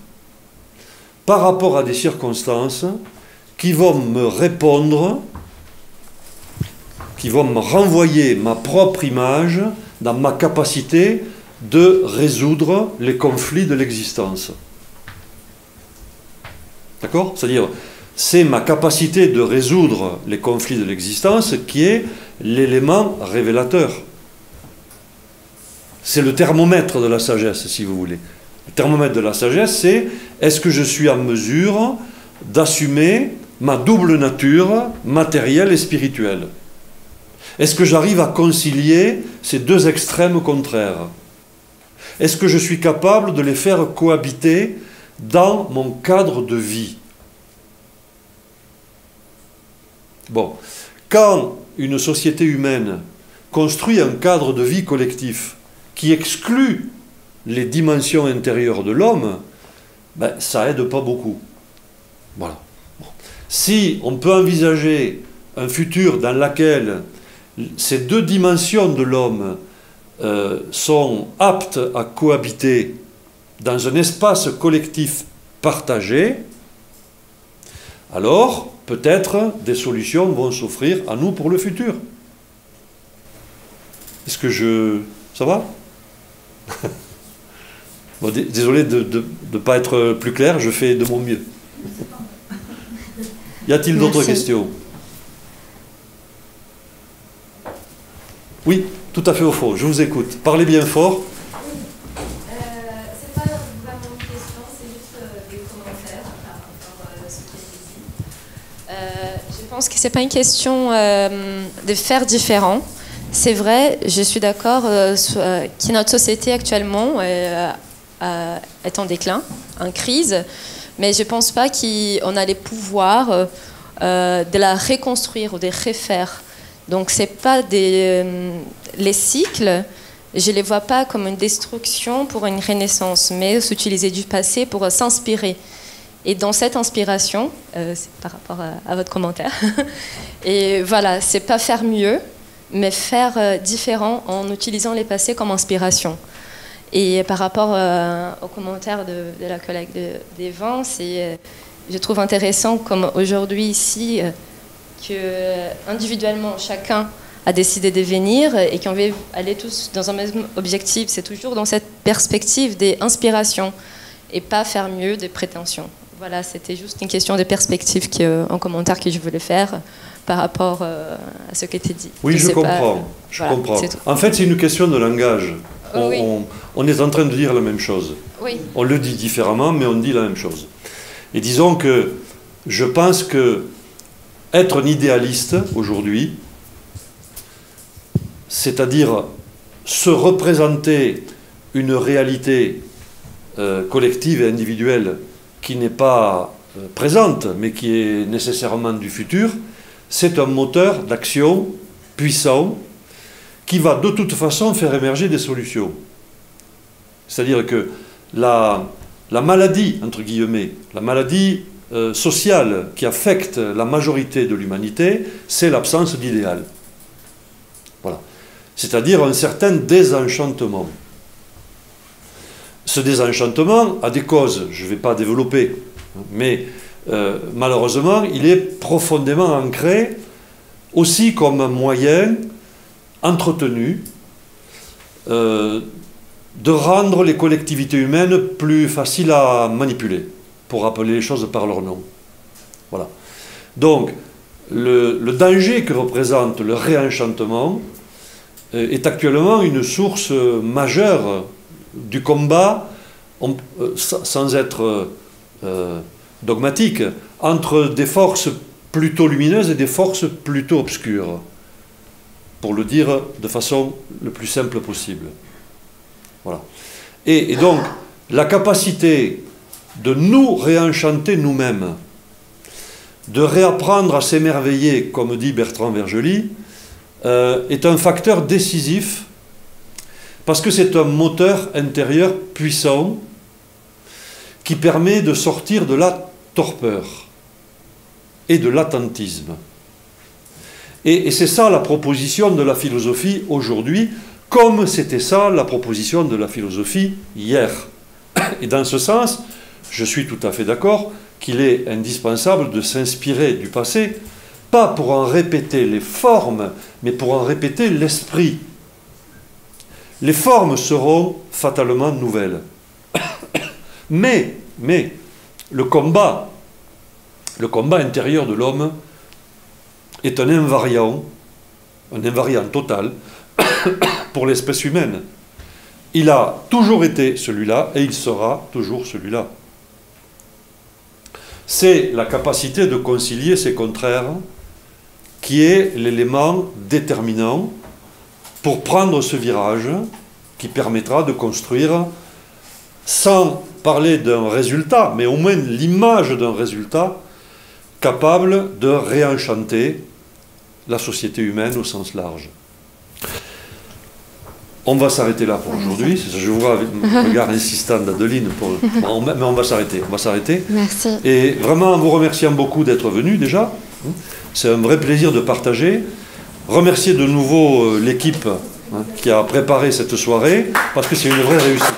[SPEAKER 8] par rapport à des circonstances qui vont me répondre, qui vont me renvoyer ma propre image dans ma capacité de résoudre les conflits de l'existence. D'accord ? C'est-à-dire, c'est ma capacité de résoudre les conflits de l'existence qui est l'élément révélateur. C'est le thermomètre de la sagesse, si vous voulez. Le thermomètre de la sagesse, c'est est-ce que je suis en mesure d'assumer ma double nature matérielle et spirituelle? Est-ce que j'arrive à concilier ces deux extrêmes contraires? Est-ce que je suis capable de les faire cohabiter dans mon cadre de vie? Bon, quand une société humaine construit un cadre de vie collectif qui exclut les dimensions intérieures de l'homme, ben, ça aide pas beaucoup. Voilà. Bon. Si on peut envisager un futur dans lequel ces deux dimensions de l'homme sont aptes à cohabiter dans un espace collectif partagé, alors peut-être des solutions vont s'offrir à nous pour le futur. Est-ce que ça va? Bon, désolé de ne pas être plus clair, je fais de mon mieux. Y a-t-il d'autres questions? Oui, tout à fait au fond, je vous écoute. Parlez bien fort.
[SPEAKER 13] C'est pas vraiment une question, c'est juste des commentaires par rapport à ce qui a été dit. Je pense que c'est pas une question de faire différent. C'est vrai, je suis d'accord que notre société actuellement est en déclin, en crise, mais je pense pas qu'on a les pouvoirs de la reconstruire ou de refaire. Donc c'est pas les cycles, je les vois pas comme une destruction pour une renaissance, mais s'utiliser du passé pour s'inspirer. Et dans cette inspiration, c'est par rapport à votre commentaire, et voilà, c'est pas faire mieux, mais faire différent en utilisant les passés comme inspiration. Et par rapport au commentaire de la collègue d'Evan, je trouve intéressant comme aujourd'hui ici, que individuellement chacun a décidé de venir et qu'on veut aller tous dans un même objectif. C'est toujours dans cette perspective d'inspiration et pas faire mieux des prétentions. Voilà, c'était juste une question de perspective, un commentaire que je voulais faire par rapport à ce qui était dit.
[SPEAKER 8] Oui, je comprends. Je comprends. En fait, c'est une question de langage. On est en train de dire la même chose.
[SPEAKER 13] Oui.
[SPEAKER 8] On le dit différemment, mais on dit la même chose. Et disons que je pense que être un idéaliste aujourd'hui, c'est-à-dire se représenter une réalité collective et individuelle qui n'est pas présente, mais qui est nécessairement du futur, c'est un moteur d'action puissant qui va de toute façon faire émerger des solutions. C'est-à-dire que la maladie, entre guillemets, la maladie sociale qui affecte la majorité de l'humanité, c'est l'absence d'idéal. Voilà. C'est-à-dire un certain désenchantement. Ce désenchantement a des causes, je ne vais pas développer, mais malheureusement, il est profondément ancré aussi comme un moyen entretenu de rendre les collectivités humaines plus faciles à manipuler, pour appeler les choses par leur nom. Voilà. Donc, le danger que représente le réenchantement est actuellement une source majeure du combat, sans être dogmatique, entre des forces plutôt lumineuses et des forces plutôt obscures, pour le dire de façon le plus simple possible. Voilà. Et donc, la capacité de nous réenchanter nous-mêmes, de réapprendre à s'émerveiller, comme dit Bertrand Vergely, est un facteur décisif parce que c'est un moteur intérieur puissant qui permet de sortir de la torpeur et de l'attentisme. Et c'est ça la proposition de la philosophie aujourd'hui, comme c'était ça la proposition de la philosophie hier. Et dans ce sens, je suis tout à fait d'accord qu'il est indispensable de s'inspirer du passé, pas pour en répéter les formes, mais pour en répéter l'esprit. Les formes seront fatalement nouvelles. Mais le combat intérieur de l'homme est un invariant total pour l'espèce humaine. Il a toujours été celui-là et il sera toujours celui-là. C'est la capacité de concilier ces contraires qui est l'élément déterminant pour prendre ce virage qui permettra de construire, sans parler d'un résultat, mais au moins l'image d'un résultat capable de réenchanter la société humaine au sens large. On va s'arrêter là pour aujourd'hui. Je vois avec mon regard insistant d'Adeline, mais on va s'arrêter.
[SPEAKER 9] Merci.
[SPEAKER 8] Et vraiment en vous remerciant beaucoup d'être venu déjà. C'est un vrai plaisir de partager. Remercier de nouveau l'équipe qui a préparé cette soirée, parce que c'est une vraie réussite.